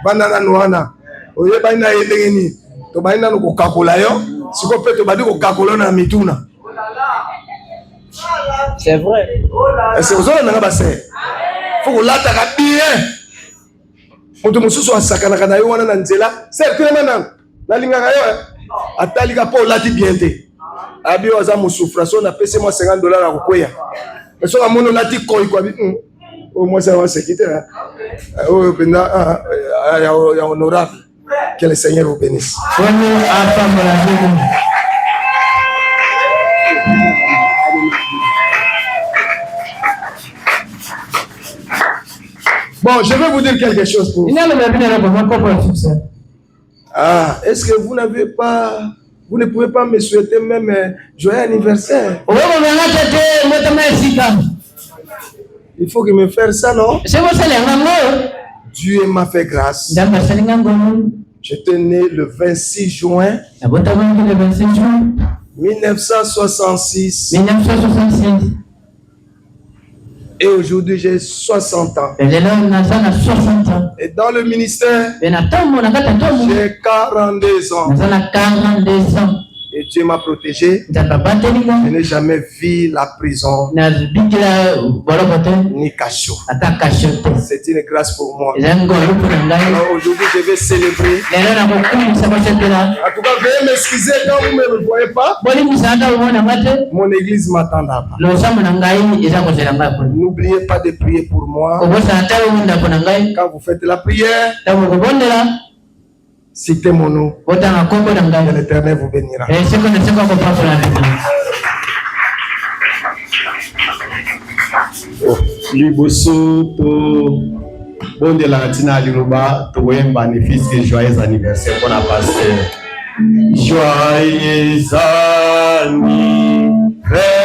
Banana noana. Oye baina yelengeni. To baina no ko kakola yo. Siko pe to badi ko kakola na mituna. C'est vrai. C'est vous avez un bassin. Faut que l'ata bien. Moto mususu asakana kana yo wana na nzela. C'est que maintenant na linga yo atali ka po lati bien te. Abi oza musufraso na pese moi $50 à kokoya. Mais so ka mono lati koi kwa bi. Au moins ça va se quitter là. Oh penda ya honorable. Que le Seigneur vous bénisse. Bon, je vais vous dire quelque chose pour vous. Ah, est-ce que vous n'avez pas, vous ne pouvez pas me souhaiter même joyeux anniversaire? Il faut que me faire ça, non? Dieu m'a fait grâce. J'étais né le 26 juin 1966. 1966. Et aujourd'hui, j'ai 60 ans. Et Et dans le ministère, j'ai 42 ans. Et Dieu m'a protégé. Je n'ai jamais vu la prison ni cachot. C'est une grâce pour moi. Alors aujourd'hui, je vais célébrer. En tout cas, veuillez m'excuser quand vous ne me voyez pas. Mon église ne m'attendra pas. N'oubliez pas de prier pour moi. Quand vous faites la prière, citez mon nom. Et l'Éternel vous bénira. Liboso to bon de la Tina Liroba to un bénéfice et joyeux anniversaire pour la pasteur. Joyeux anniversaire.